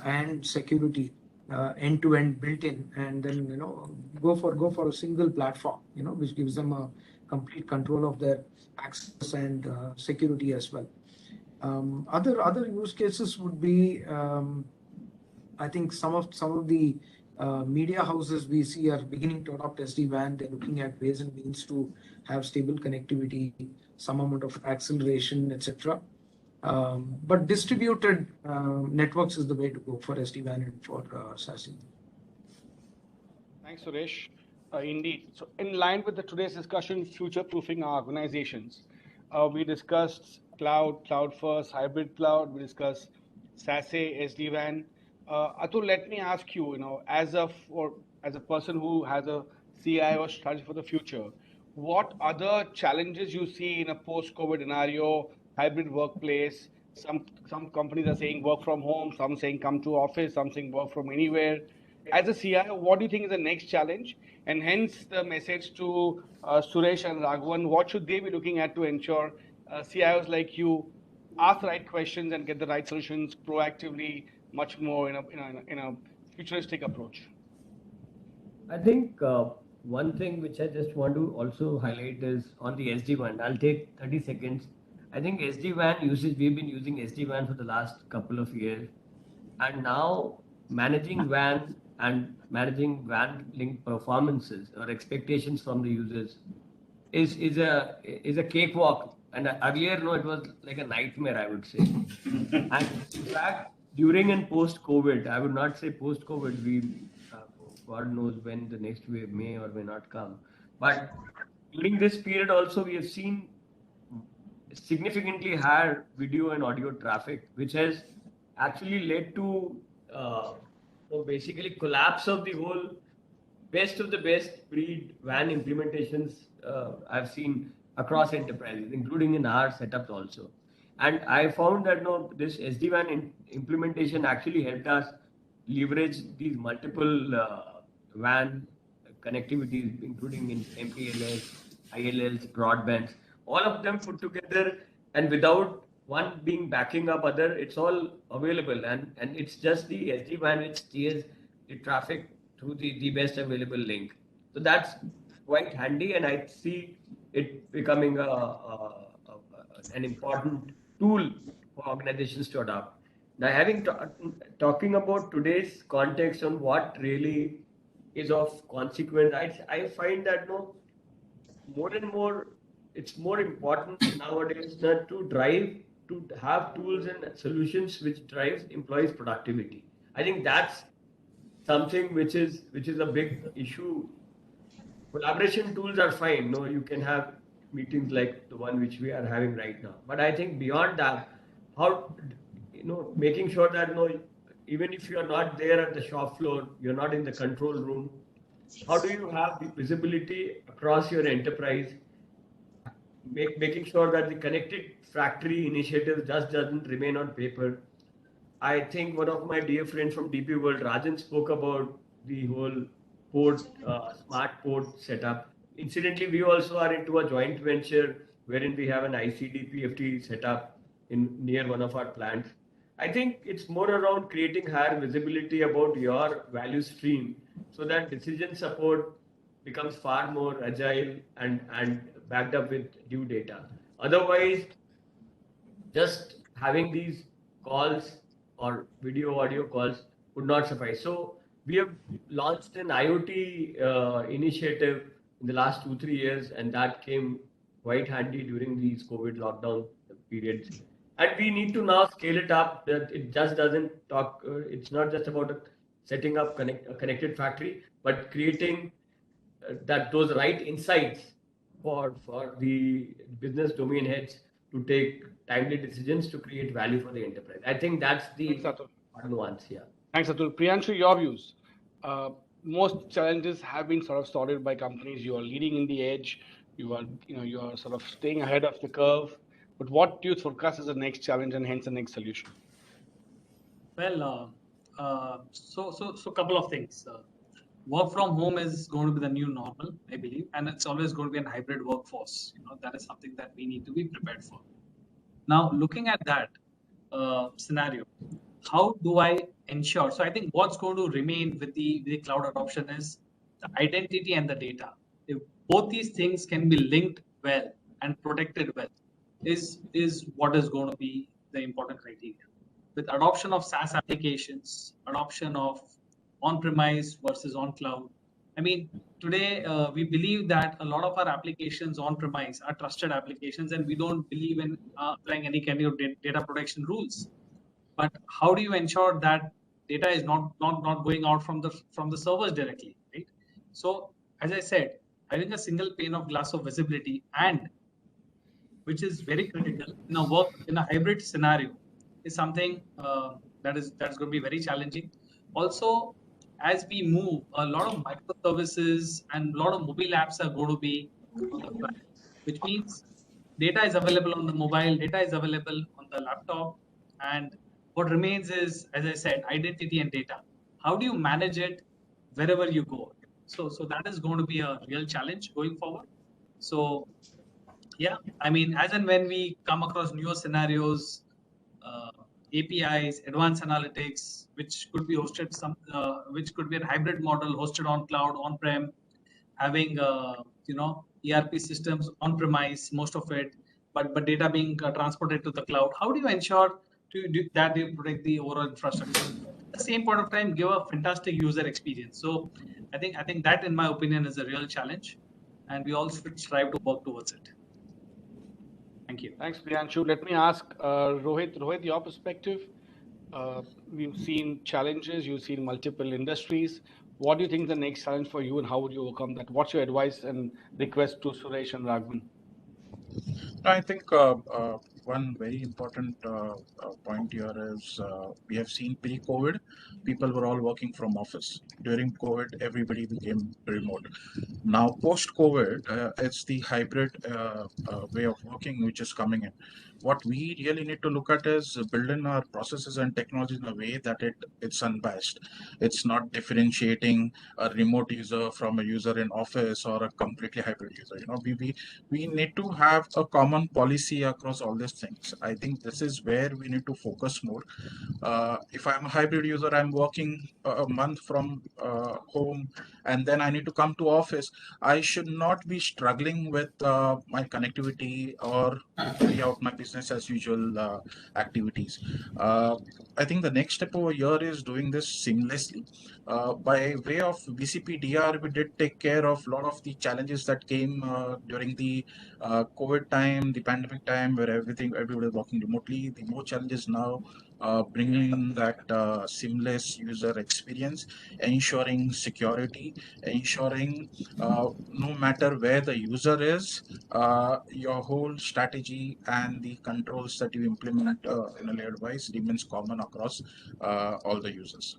and security end-to-end built in, and then go for a single platform, which gives them a complete control of their access and security as well. Other use cases would be, I think some of the media houses we see are beginning to adopt SD-WAN. They're looking at ways and means to have stable connectivity, some amount of acceleration, etc. But distributed networks is the way to go for SD-WAN and for SASE. Thanks, Suresh. Indeed. So in line with today's discussion, future-proofing our organizations, we discussed cloud, cloud first, hybrid cloud. We discussed SASE, SD-WAN. Atul, let me ask you, as a person who has a CIO strategy for the future, what other challenges you see in a post-COVID scenario, hybrid workplace? Some companies are saying work from home, some saying come to office, some saying work from anywhere. As a CIO, what do you think is the next challenge? And hence the message to Suresh and Raghavan, what should they be looking at to ensure CIOs like you ask the right questions and get the right solutions proactively, much more in a futuristic approach? I think one thing which I just want to also highlight is on the SD-WAN. I'll take 30 seconds. I think SD-WAN usage, we've been using SD-WAN for the last couple of years. And now managing WAN and managing WAN link performances or expectations from the users is a cakewalk. And earlier, it was like a nightmare, I would say. And in fact, during and post-COVID, I would not say post-COVID, God knows when the next wave may or may not come. But during this period also, we have seen significantly higher video and audio traffic, which has actually led to basically collapse of the whole best of the best breed WAN implementations I've seen across enterprises, including in our setups also. And I found that this SD-WAN implementation actually helped us leverage these multiple WAN connectivities, including in MPLS, ILLs, broadbands, all of them put together, and without one being backing up other, it's all available, and it's just the SD-WAN which steers the traffic through the best available link. So that's quite handy, and I see it becoming an important tool for organizations to adopt. Now, talking about today's context on what really is of consequence, I find that more and more it's more important nowadays to have tools and solutions which drives employees' productivity. I think that's something which is a big issue. Collaboration tools are fine. You can have meetings like the one which we are having right now. But I think beyond that, how making sure that even if you are not there at the shop floor, you're not in the control room, how do you have the visibility across your enterprise, making sure that the connected factory initiative just doesn't remain on paper? I think one of my dear friends from DP World, Rajan, spoke about the whole port, smart port setup. Incidentally, we also are into a joint venture wherein we have an ICD PFT setup in near one of our plants. I think it's more around creating higher visibility about your value stream so that decision support becomes far more agile and backed up with due data. Otherwise, just having these calls or video audio calls would not suffice. So we have launched an IoT initiative in the last 2-3 years, and that came quite handy during these COVID lockdown periods. And we need to now scale it up. That it just doesn't talk. It's not just about setting up a connected factory, but creating that those right insights for the business domain heads to take timely decisions to create value for the enterprise. I think that's the nuance here. Thanks, Atul. Priyanshu, your views. Most challenges have been sort of started by companies. You are leading in the edge. You are sort of staying ahead of the curve. But what do you forecast as the next challenge and hence the next solution? Well, so couple of things. Work from home is going to be the new normal, I believe, and it's always going to be a hybrid workforce. That is something that we need to be prepared for. Now, looking at that scenario, how do I ensure? So I think what's going to remain with the cloud adoption is the identity and the data. If both these things can be linked well and protected well, is what is going to be the important criteria. With adoption of SaaS applications, adoption of on-premise versus on-cloud. I mean, today we believe that a lot of our applications on-premise are trusted applications, and we don't believe in applying any kind of data protection rules. But how do you ensure that data is not going out from the servers directly, right? So, as I said, having a single pane of glass of visibility, and which is very critical in a hybrid scenario, is something that's going to be very challenging. Also, as we move, a lot of microservices and a lot of mobile apps are going to be on the cloud, which means data is available on the mobile, data is available on the laptop, and what remains is, as I said, identity and data. How do you manage it wherever you go? So that is going to be a real challenge going forward. So yeah, I mean, as and when we come across newer scenarios, APIs, advanced analytics, which could be hosted which could be a hybrid model hosted on cloud, on-prem, having ERP systems on-premise, most of it, but data being transported to the cloud. How do you ensure that you protect the overall infrastructure? At the same point of time, give a fantastic user experience. So I think that, in my opinion, is a real challenge, and we all should strive to work towards it. Thank you. Thanks, Priyanshu. Let me ask Rohit. Rohit, your perspective. We've seen challenges. You've seen multiple industries. What do you think is the next challenge for you, and how would you overcome that? What's your advice and request to Suresh and Raghavan? I think one very important point here is we have seen pre-COVID, people were all working from office. During COVID, everybody became remote. Now, post-COVID, it's the hybrid way of working which is coming in. What we really need to look at is building our processes and technologies in a way that it's unbiased. It's not differentiating a remote user from a user in office or a completely hybrid user. We need to have a common policy across all these things. I think this is where we need to focus more. If I'm a hybrid user, I'm working a month from home, and then I need to come to office. I should not be struggling with my connectivity or carry out my business as usual activities. I think the next step over here is doing this seamlessly. By way of BCP-DR, we did take care of a lot of the challenges that came during the COVID time, the pandemic time, where everything think everybody is working remotely. The more challenge is now bringing that seamless user experience, ensuring security, ensuring no matter where the user is, your whole strategy and the controls that you implement in a layered wise remains common across all the users.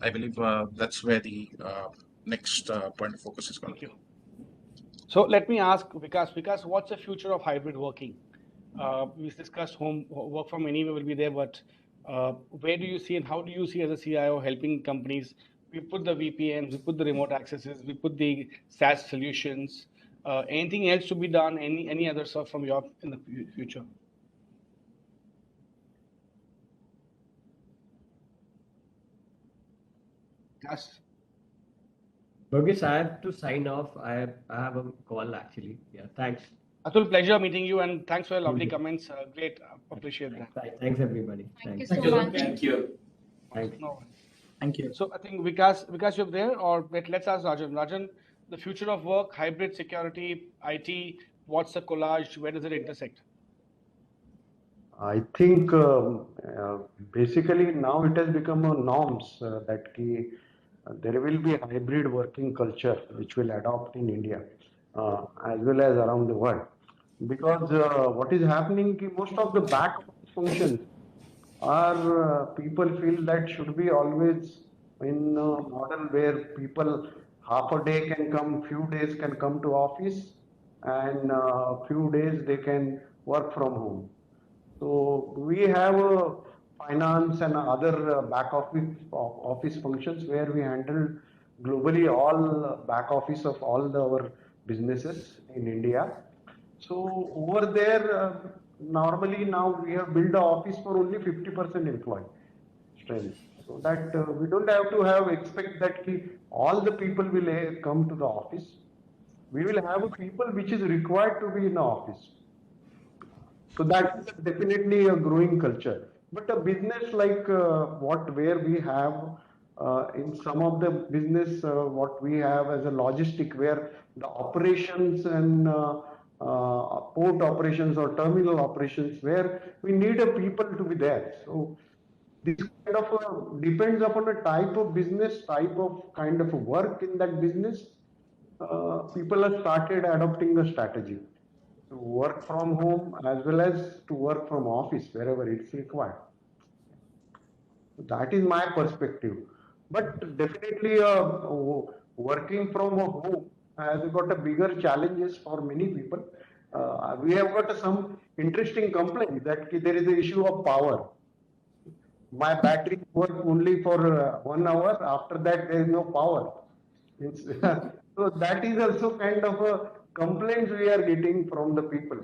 I believe that's where the next point of focus is going to be. So let me ask Vikas, what's the future of hybrid working? We discussed home work from anywhere will be there, but where do you see and how do you see as a CIO helping companies? We put the VPNs, we put the remote accesses, we put the SaaS solutions. Anything else to be done? Any other stuff from your in the future? Yes. Burgess, I have to sign off. I have a call actually. Yeah, thanks. Atul, pleasure meeting you, and thanks for your lovely comments. Great, appreciate that. Thanks everybody. Thank you Thanks. so much. Thank you. Thanks. No. Thank you. So I think Vikas, you're there, or let's ask Rajan. Rajan, the future of work, hybrid security, IT, what's the collage? Where does it intersect? I think basically now it has become a norms that there will be a hybrid working culture which will adopt in India as well as around the world. Because what is happening, most of the back functions are people feel that should be always in a model where people half a day can come, few days can come to office, and few days they can work from home. So we have finance and other back office functions where we handle globally all back office of all our businesses in India. So over there, normally now we have built the office for only 50% employee strength. So that we don't have to expect that all the people will come to the office. We will have people which is required to be in the office. So that's definitely a growing culture. But a business like where we have in some of the business what we have as a logistic, where the operations and port operations or terminal operations, where we need a people to be there. So this kind of depends upon a type of business, type of kind of work in that business. People have started adopting a strategy to work from home as well as to work from office wherever it's required. That is my perspective. But definitely working from home has got a bigger challenges for many people. We have got some interesting complaint that there is an issue of power. My battery works only for 1 hour. After that, there is no power. So that is also kind of a complaint we are getting from the people.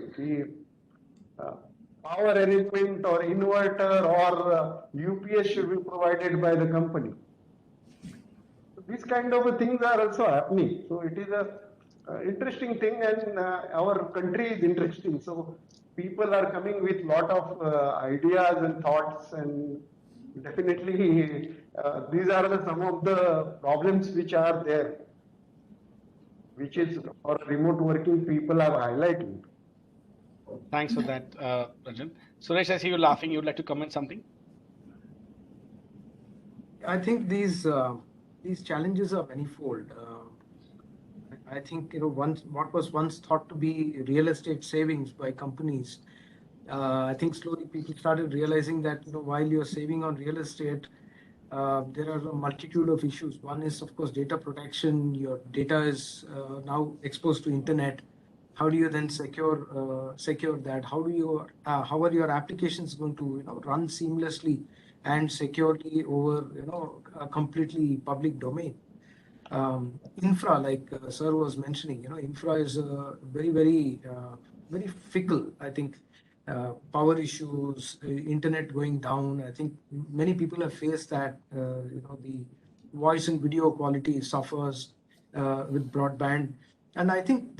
Power arrangement or inverter or UPS should be provided by the company. So these kind of things are also happening. So it is a interesting thing, and our country is interesting. So people are coming with lot of ideas and thoughts, and definitely these are some of the problems which are there, which is for remote working people are highlighting. Thanks for that, Rajan. Suresh, I see you laughing. You'd like to comment something? I think these challenges are manifold. I think what was once thought to be real estate savings by companies, I think slowly people started realizing that while you're saving on real estate, there are a multitude of issues. One is, of course, data protection. Your data is now exposed to internet. How do you then secure that? How are your applications going to run seamlessly and securely over a completely public domain? Infra, like sir was mentioning, infra is very fickle. I think power issues, internet going down. I think many people have faced that. The voice and video quality suffers with broadband, and I think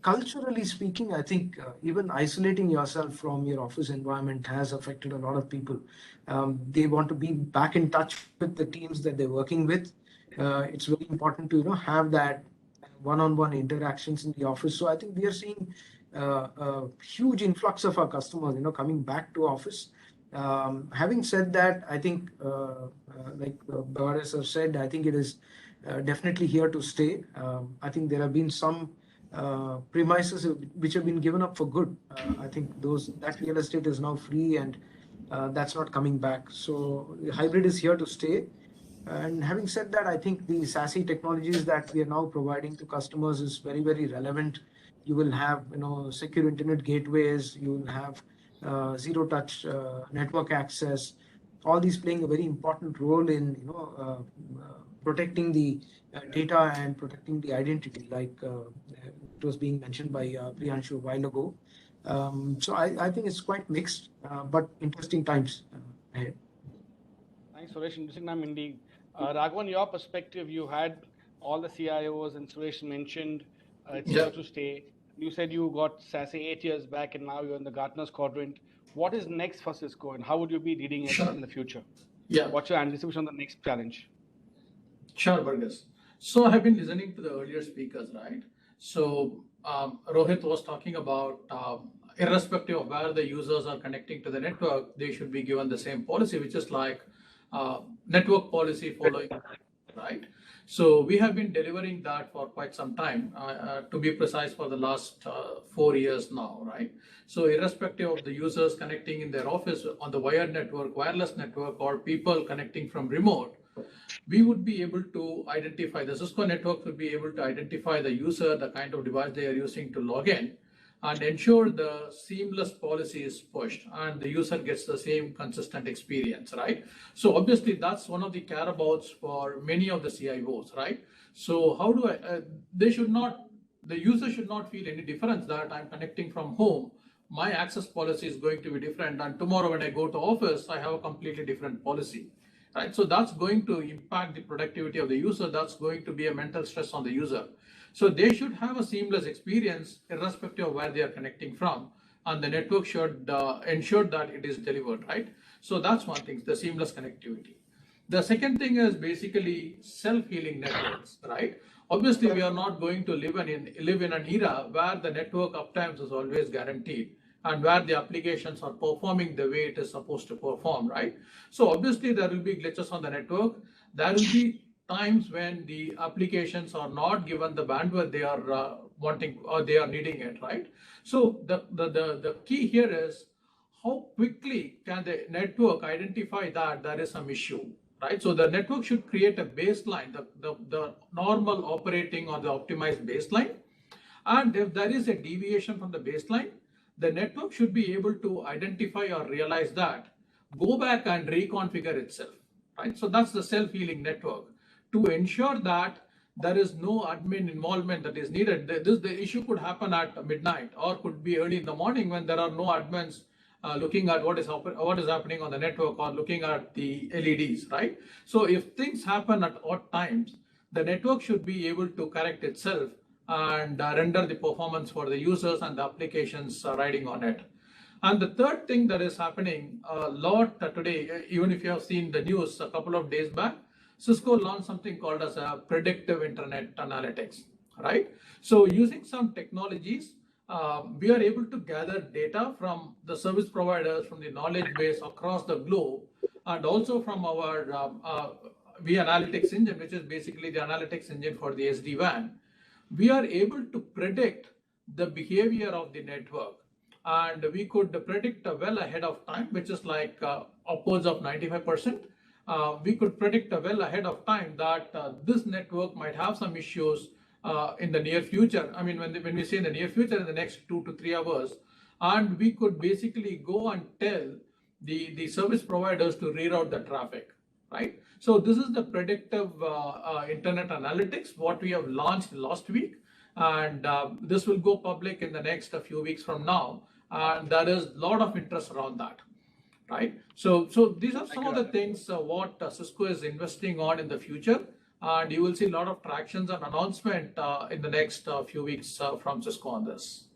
culturally speaking, I think even isolating yourself from your office environment has affected a lot of people. They want to be back in touch with the teams that they're working with. It's very important to have that one-on-one interactions in the office. So I think we are seeing a huge influx of our customers, coming back to office. Having said that, I think, like Boris has said, I think it is definitely here to stay. I think there have been some premises which have been given up for good. I think that real estate is now free, and that's not coming back. So hybrid is here to stay. And having said that, I think the SASE technologies that we are now providing to customers is very, very relevant. You will have, secure internet gateways. You will have zero-touch network access. All these playing a very important role in, protecting the data and protecting the identity, like it was being mentioned by Priyanshu a while ago. So I think it's quite mixed, but interesting times ahead. Thanks, Suresh. Interesting time indeed. Raghavan, your perspective, you had all the CIOs and Suresh mentioned it's here to stay. You said you got SASE 8 years back and now you're in the Gartner's quadrant. What is next for Cisco and how would you be leading it in the future? What's your anticipation on the next challenge? Sure, Burgess. So I have been listening to the earlier speakers, right? So Rohit was talking about irrespective of where the users are connecting to the network, they should be given the same policy, which is like network policy following, right? So we have been delivering that for quite some time, to be precise, for the last 4 years now, right? So irrespective of the users connecting in their office on the wired network, wireless network, or people connecting from remote, we would be able to identify, the Cisco network would be able to identify the user, the kind of device they are using to log in, and ensure the seamless policy is pushed and the user gets the same consistent experience, right? So obviously that's one of the care abouts for many of the CIOs, right? So how do the user should not feel any difference that I'm connecting from home, my access policy is going to be different, and tomorrow when I go to office, I have a completely different policy. Right? So that's going to impact the productivity of the user. That's going to be a mental stress on the user. So they should have a seamless experience irrespective of where they are connecting from. And the network should ensure that it is delivered, right? So that's one thing, the seamless connectivity. The second thing is basically self-healing networks, right? Obviously, we are not going to live in an era where the network uptimes is always guaranteed and where the applications are performing the way it is supposed to perform, right? So obviously there will be glitches on the network. There will be times when the applications are not given the bandwidth they are wanting or they are needing it, right? So the key here is how quickly can the network identify that there is some issue, right? So the network should create a baseline, the normal operating or the optimized baseline. And if there is a deviation from the baseline, the network should be able to identify or realize that, go back and reconfigure itself, right? So that's the self-healing network to ensure that there is no admin involvement that is needed. The issue could happen at midnight or could be early in the morning when there are no admins looking at what is happening on the network or looking at the LEDs, right? So if things happen at odd times, the network should be able to correct itself and render the performance for the users and the applications riding on it. And the third thing that is happening a lot today, even if you have seen the news a couple of days back, Cisco launched something called as a predictive internet analytics, right? So using some technologies, we are able to gather data from the service providers, from the knowledge base across the globe, and also from our vAnalytics engine, which is basically the analytics engine for the SD-WAN. We are able to predict the behavior of the network, and we could predict well ahead of time, which is like upwards of 95%. We could predict well ahead of time that this network might have some issues in the near future. I mean, when we say in the near future, in the next 2 to 3 hours, and we could basically go and tell the service providers to reroute the traffic, right? So this is the predictive internet analytics, what we have launched last week, and this will go public in the next few weeks from now, and there is a lot of interest around that, right? So these are some of the things what Cisco is investing on in the future, and you will see a lot of tractions and announcement in the next few weeks from Cisco on this.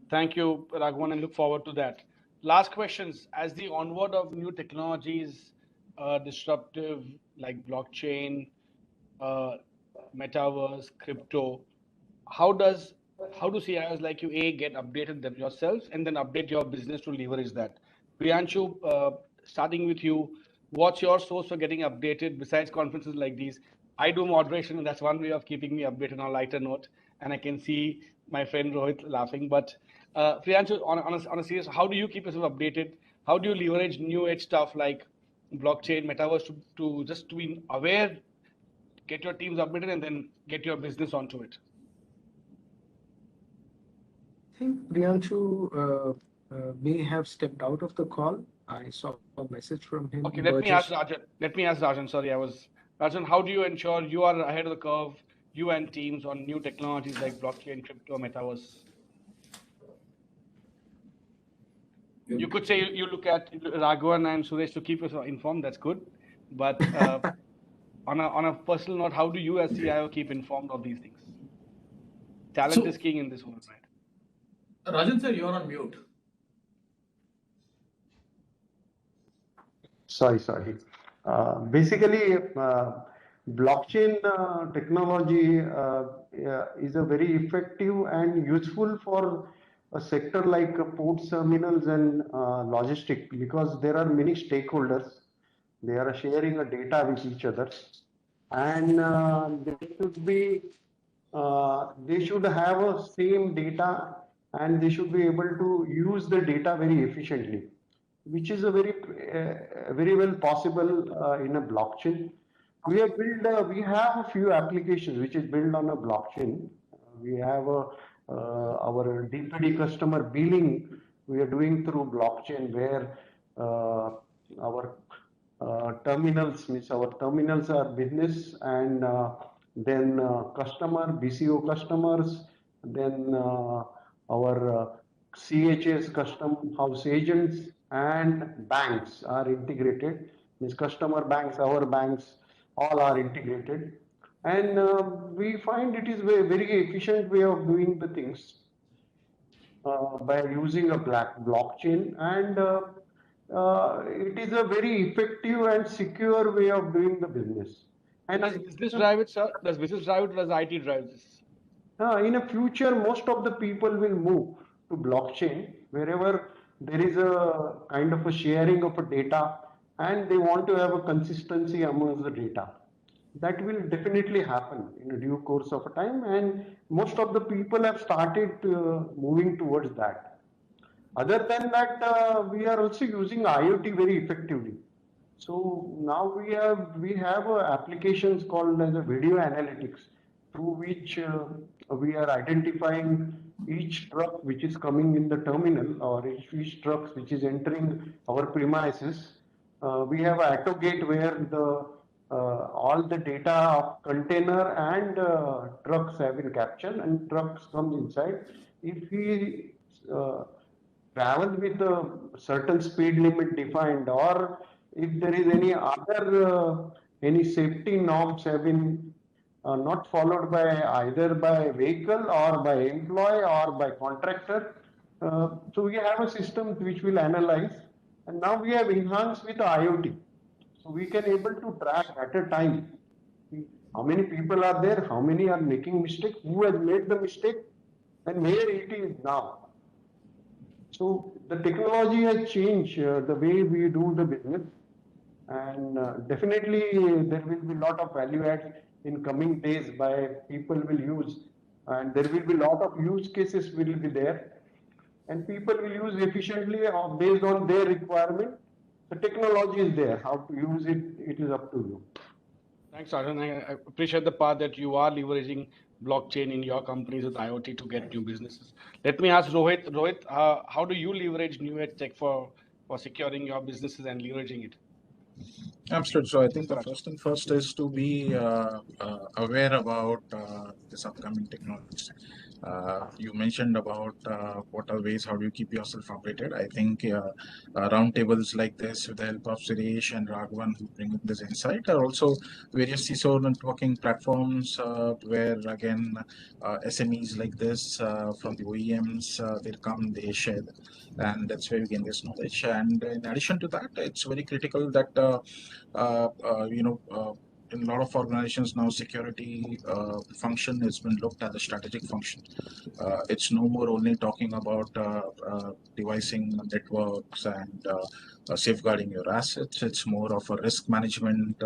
Thank you, Raghavan, and look forward to that. Last questions. As the onward of new technologies, disruptive like blockchain, metaverse, crypto, how do CIOs like you get updated them yourselves and then update your business to leverage that? Priyanshu, starting with you, what's your source for getting updated besides conferences like these? I do moderation, and that's one way of keeping me updated on a lighter note. And I can see my friend Rohit laughing. But Priyanshu, on a serious, how do you keep yourself updated? How do you leverage new age stuff like blockchain, metaverse to be aware, get your teams updated, and then get your business onto it? I think Priyanshu may have stepped out of the call. I saw a message from him. Okay, let me ask Rajan. Sorry, Rajan, how do you ensure you are ahead of the curve, you and teams, on new technologies like blockchain, crypto, metaverse? You could say you look at Raghavan and Suresh to keep us informed. That's good. But on a personal note, how do you as CIO keep informed of these things? Talent is king in this world, right? Rajan sir, you're on mute. Sorry. Basically, blockchain technology is a very effective and useful for a sector like ports, terminals, and logistics, because there are many stakeholders. They are sharing a data with each other, and they should have a same data, and they should be able to use the data very efficiently, which is a very well possible in a blockchain. We have a few applications which is built on a blockchain. We have our DPD customer billing we are doing through blockchain, where our terminals are business, and then BCO customers, then our CHS custom house agents and banks are integrated. Means customer banks, our banks, all are integrated, and we find it is a very efficient way of doing the things by using a blockchain, and it is a very effective and secure way of doing the business. And does business drive it, sir? Does business drive it, or does IT drive this? In a future, most of the people will move to blockchain wherever there is a kind of a sharing of a data, and they want to have a consistency amongst the data. That will definitely happen in a due course of time, and most of the people have started moving towards that. Other than that, we are also using IoT very effectively. So now we have applications called as a video analytics, through which we are identifying each truck which is coming in the terminal, or each truck which is entering our premises. We have an auto gate where all the data of container and trucks have been captured, and trucks come inside. If we travel with a certain speed limit defined, or if there is any other any safety norms have been not followed by either by vehicle or by employee or by contractor, so we have a system which will analyze, and now we have enhanced with IoT, so we can able to track at a time how many people are there, how many are making mistake, who has made the mistake, and where it is now. So the technology has changed the way we do the business, and definitely there will be a lot of value add in coming days by people will use, and there will be a lot of use cases will be there, and people will use efficiently based on their requirement. The technology is there. How to use it, it is up to you. Thanks, Rajan. I appreciate the part that you are leveraging blockchain in your companies with IoT to get new businesses. Let me ask Rohit. Rohit, how do you leverage new age tech for securing your businesses and leveraging it? Absolutely. So I think the first is to be aware about this upcoming technologies. You mentioned about what are ways, how do you keep yourself updated. I think roundtables like this with the help of Suresh and Raghavan, who bring this insight, are also various CISO networking platforms where again SMEs like this from the OEMs, they come, they share, and that's where we gain this knowledge. And in addition to that, it's very critical that in a lot of organizations now, security function has been looked at a strategic function. It's no more only talking about devising networks and safeguarding your assets. It's more of a risk management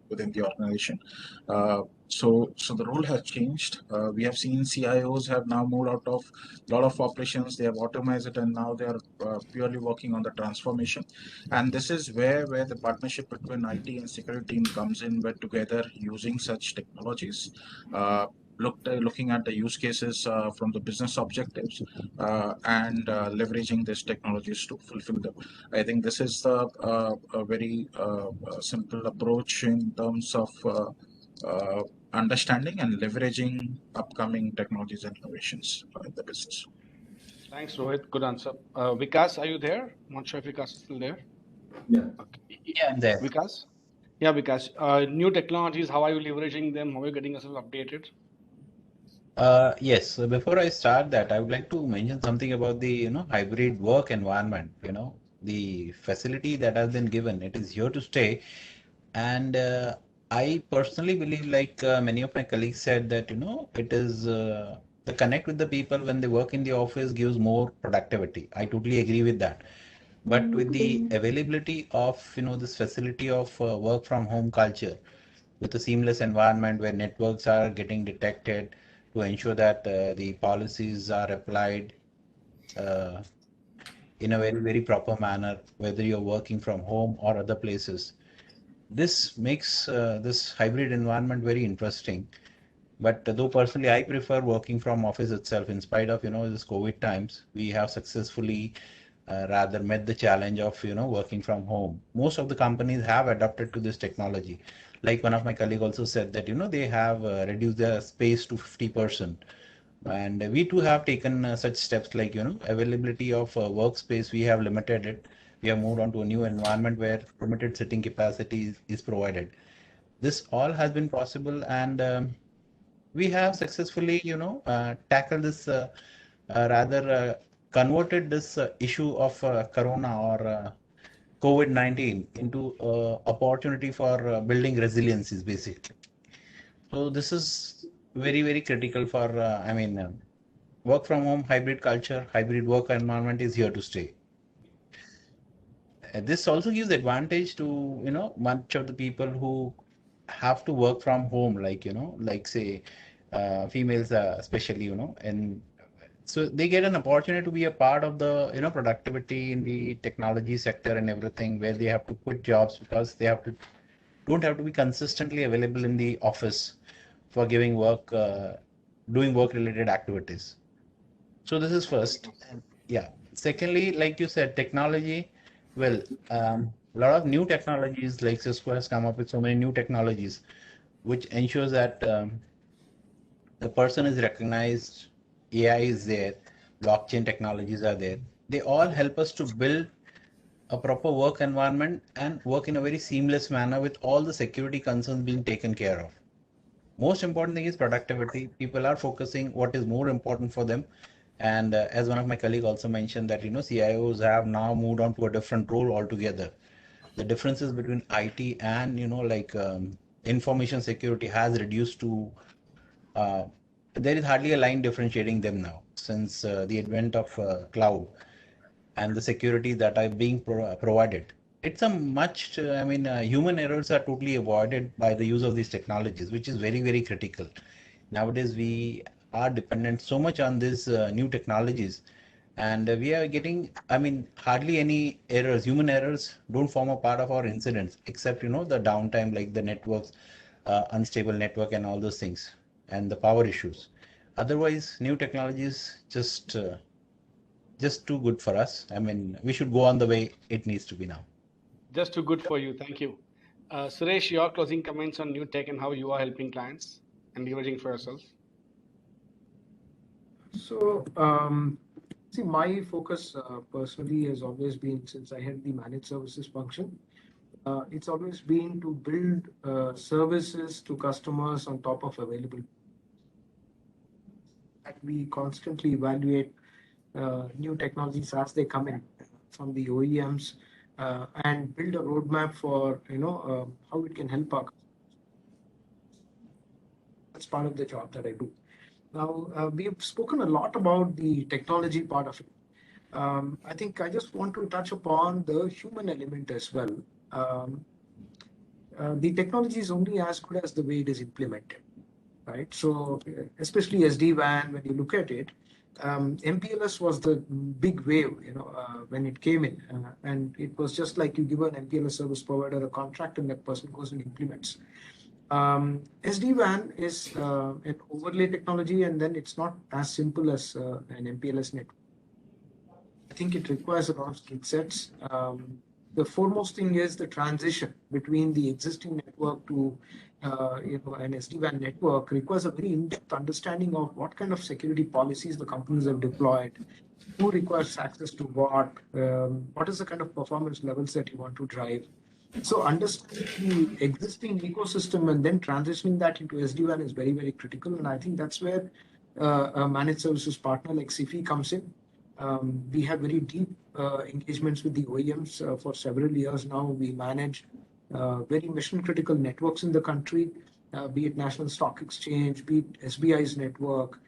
within the organization. So the role has changed. We have seen CIOs have now moved out of a lot of operations. They have automated it, and now they are purely working on the transformation. And this is where the partnership between IT and security team comes in, where together using such technologies. Looking at the use cases from the business objectives and leveraging these technologies to fulfill them. I think this is a very simple approach in terms of understanding and leveraging upcoming technologies and innovations in the business. Thanks, Rohit. Good answer. Vikas, are you there? Not sure if Vikas is still there. Yeah. Okay. Yeah, I'm there. Vikas? Yeah, Vikas. New technologies, how are you leveraging them? How are you getting yourself updated? Yes. So before I start that, I would like to mention something about the hybrid work environment. The facility that has been given, it is here to stay, and I personally believe, like many of my colleagues said, that it is the connect with the people when they work in the office gives more productivity. I totally agree with that. But with the availability of this facility of work from home culture, with a seamless environment where networks are getting detected to ensure that the policies are applied uh, in a very, very proper manner, whether you're working from home or other places. This makes this hybrid environment very interesting. But though personally I prefer working from office itself, in spite of this COVID times, we have successfully rather met the challenge of working from home. Most of the companies have adapted to this technology. Like one of my colleague also said that they have reduced their space to 50%, and we too have taken such steps, like availability of workspace. We have limited it. We have moved on to a new environment where limited sitting capacity is provided. This all has been possible, and we have successfully tackled this rather converted this issue of corona or COVID-19 into opportunity for building resiliencies, basically. So this is very, very critical for work from home, hybrid culture, hybrid work environment is here to stay. This also gives advantage to much of the people who have to work from home, like like say females, especially and so they get an opportunity to be a part of the productivity in the technology sector and everything, where they have to quit jobs because they have to don't have to be consistently available in the office for giving work, doing work related activities. So this is first. And yeah. Secondly, like you said, technology. Well, a lot of new technologies, like Cisco has come up with so many new technologies, which ensures that the person is recognized, AI is there, blockchain technologies are there. They all help us to build a proper work environment and work in a very seamless manner with all the security concerns being taken care of. Most important thing is productivity. People are focusing what is more important for them. And as one of my colleagues also mentioned that CIOs have now moved on to a different role altogether. The differences between IT and like information security has reduced to uh, there is hardly a line differentiating them now, since the advent of cloud and the security that are being provided. It's a much, human errors are totally avoided by the use of these technologies, which is very, very critical. Nowadays, we are dependent so much on these new technologies, and we are getting, hardly any errors. Human errors don't form a part of our incidents, except, the downtime, like the networks, unstable network, and all those things, and the power issues. Otherwise, new technologies just too good for us. We should go on the way it needs to be now. Just too good for you. Thank you. Suresh, your closing comments on new tech and how you are helping clients and leveraging for yourself. So, see, my focus personally has always been, since I had the managed services function, it's always been to build services to customers on top of available. And we constantly evaluate new technologies as they come in from the OEMs and build a roadmap for how it can help our customers. That's part of the job that I do. Now, we've spoken a lot about the technology part of it. I think I just want to touch upon the human element as well. The technology is only as good as the way it is implemented, right? So, especially SD-WAN, when you look at it, MPLS was the big wave, when it came in, and it was just like you give an MPLS service provider a contract, and that person goes and implements. SD-WAN is an overlay technology, and then it's not as simple as an MPLS network. I think it requires a lot of skill sets. The foremost thing is the transition between the existing network to an SD-WAN network requires a very in-depth understanding of what kind of security policies the companies have deployed, who requires access to what is the kind of performance levels that you want to drive. So understanding the existing ecosystem and then transitioning that into SD-WAN is very, very critical. And I think that's where a managed services partner like Sify comes in. We have very deep engagements with the OEMs for several years now. We manage very mission critical networks in the country, be it National Stock Exchange, be it SBI's network,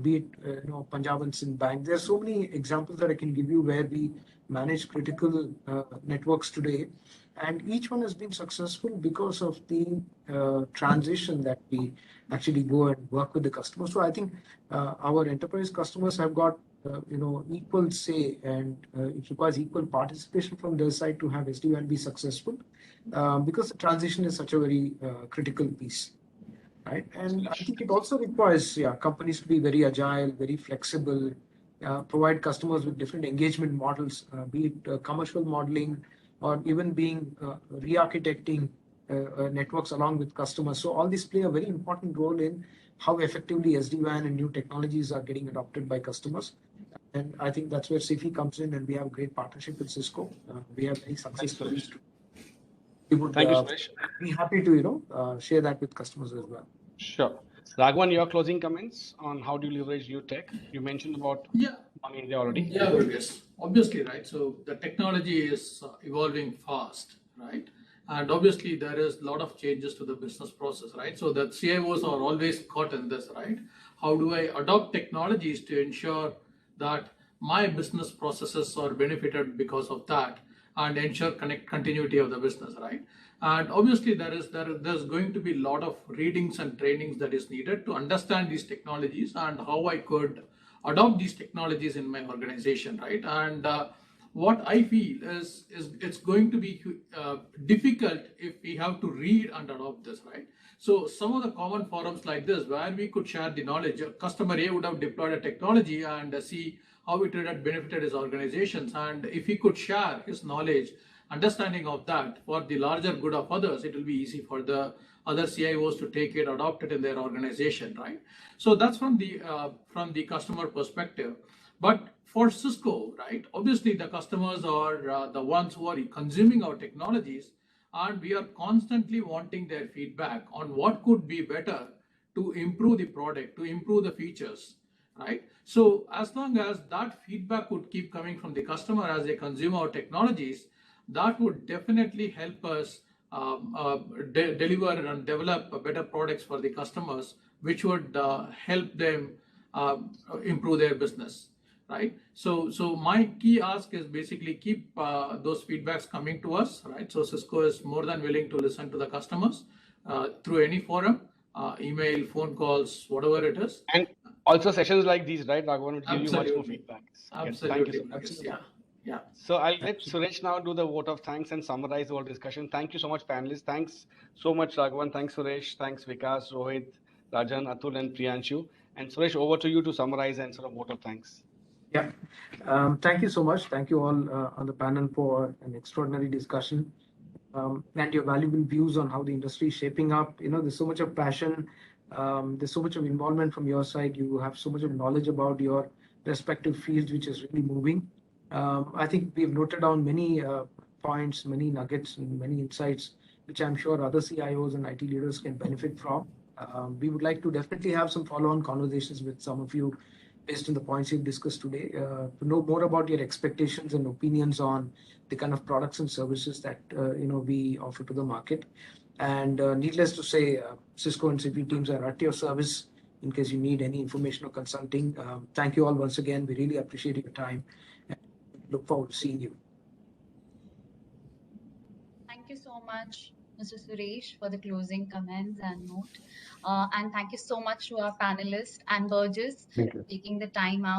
be it Punjab and Sindh Bank. There are so many examples that I can give you where we manage critical networks today, and each one has been successful because of the transition that we actually go and work with the customer. So I think our enterprise customers have got equal say, and it requires equal participation from their side to have SD-WAN be successful, because the transition is such a very critical piece, right? And I think it also requires companies to be very agile, very flexible, provide customers with different engagement models, be it commercial modeling or even being re-architecting networks along with customers. So all these play a very important role in how effectively SD-WAN and new technologies are getting adopted by customers. And I think that's where Sify comes in, and we have a great partnership with Cisco. We have very successful. We would be happy to share that with customers as well. Sure. Raghavan, your closing comments on how do you leverage new tech? You mentioned about one area already. Yeah, yes, obviously, right? So the technology is evolving fast, right? And obviously there is a lot of changes to the business process, right? So the CIOs are always caught in this, right? How do I adopt technologies to ensure that my business processes are benefited because of that, and ensure continuity of the business, right? And obviously there's going to be a lot of readings and trainings that is needed to understand these technologies and how I could adopt these technologies in my organization, right? And what I feel is it's going to be difficult if we have to read and adopt this, right? So some of the common forums like this, where we could share the knowledge, customer A would have deployed a technology and see how it had benefited his organizations. And if he could share his knowledge, understanding of that for the larger good of others, it will be easy for the other CIOs to take it, adopt it in their organization, right? So that's from the customer perspective. But for Cisco, right, obviously the customers are the ones who are consuming our technologies, and we are constantly wanting their feedback on what could be better to improve the product, to improve the features, right? So as long as that feedback would keep coming from the customer as they consume our technologies, that would definitely help us deliver and develop better products for the customers, which would help them improve their business, right? So my key ask is basically keep those feedbacks coming to us, right? So Cisco is more than willing to listen to the customers through any forum, email, phone calls, whatever it is. And also sessions like these, right, Raghavan, would give you much more feedback. Absolutely. Thank you so much. Yeah. So I'll let Suresh now do the vote of thanks and summarize our discussion. Thank you so much, panelists. Thanks so much, Raghavan. Thanks, Suresh. Thanks, Vikas, Rohit, Rajan, Atul, and Priyanshu. And Suresh, over to you to summarize and sort of vote of thanks. Yeah. Thank you so much. Thank you all on the panel for an extraordinary discussion and your valuable views on how the industry is shaping up. There's so much of passion. There's so much of involvement from your side. You have so much of knowledge about your respective fields, which is really moving. I think we've noted down many points, many nuggets, and many insights, which I'm sure other CIOs and IT leaders can benefit from. We would like to definitely have some follow-on conversations with some of you based on the points you've discussed today, to know more about your expectations and opinions on the kind of products and services that we offer to the market. And needless to say, Cisco and Sify teams are at your service in case you need any information or consulting. Thank you all once again. We really appreciate your time and look forward to seeing you. Thank you so much, Mr. Suresh, for the closing comments and note. And thank you so much to our panelists and Burgess Thank you. taking the time out.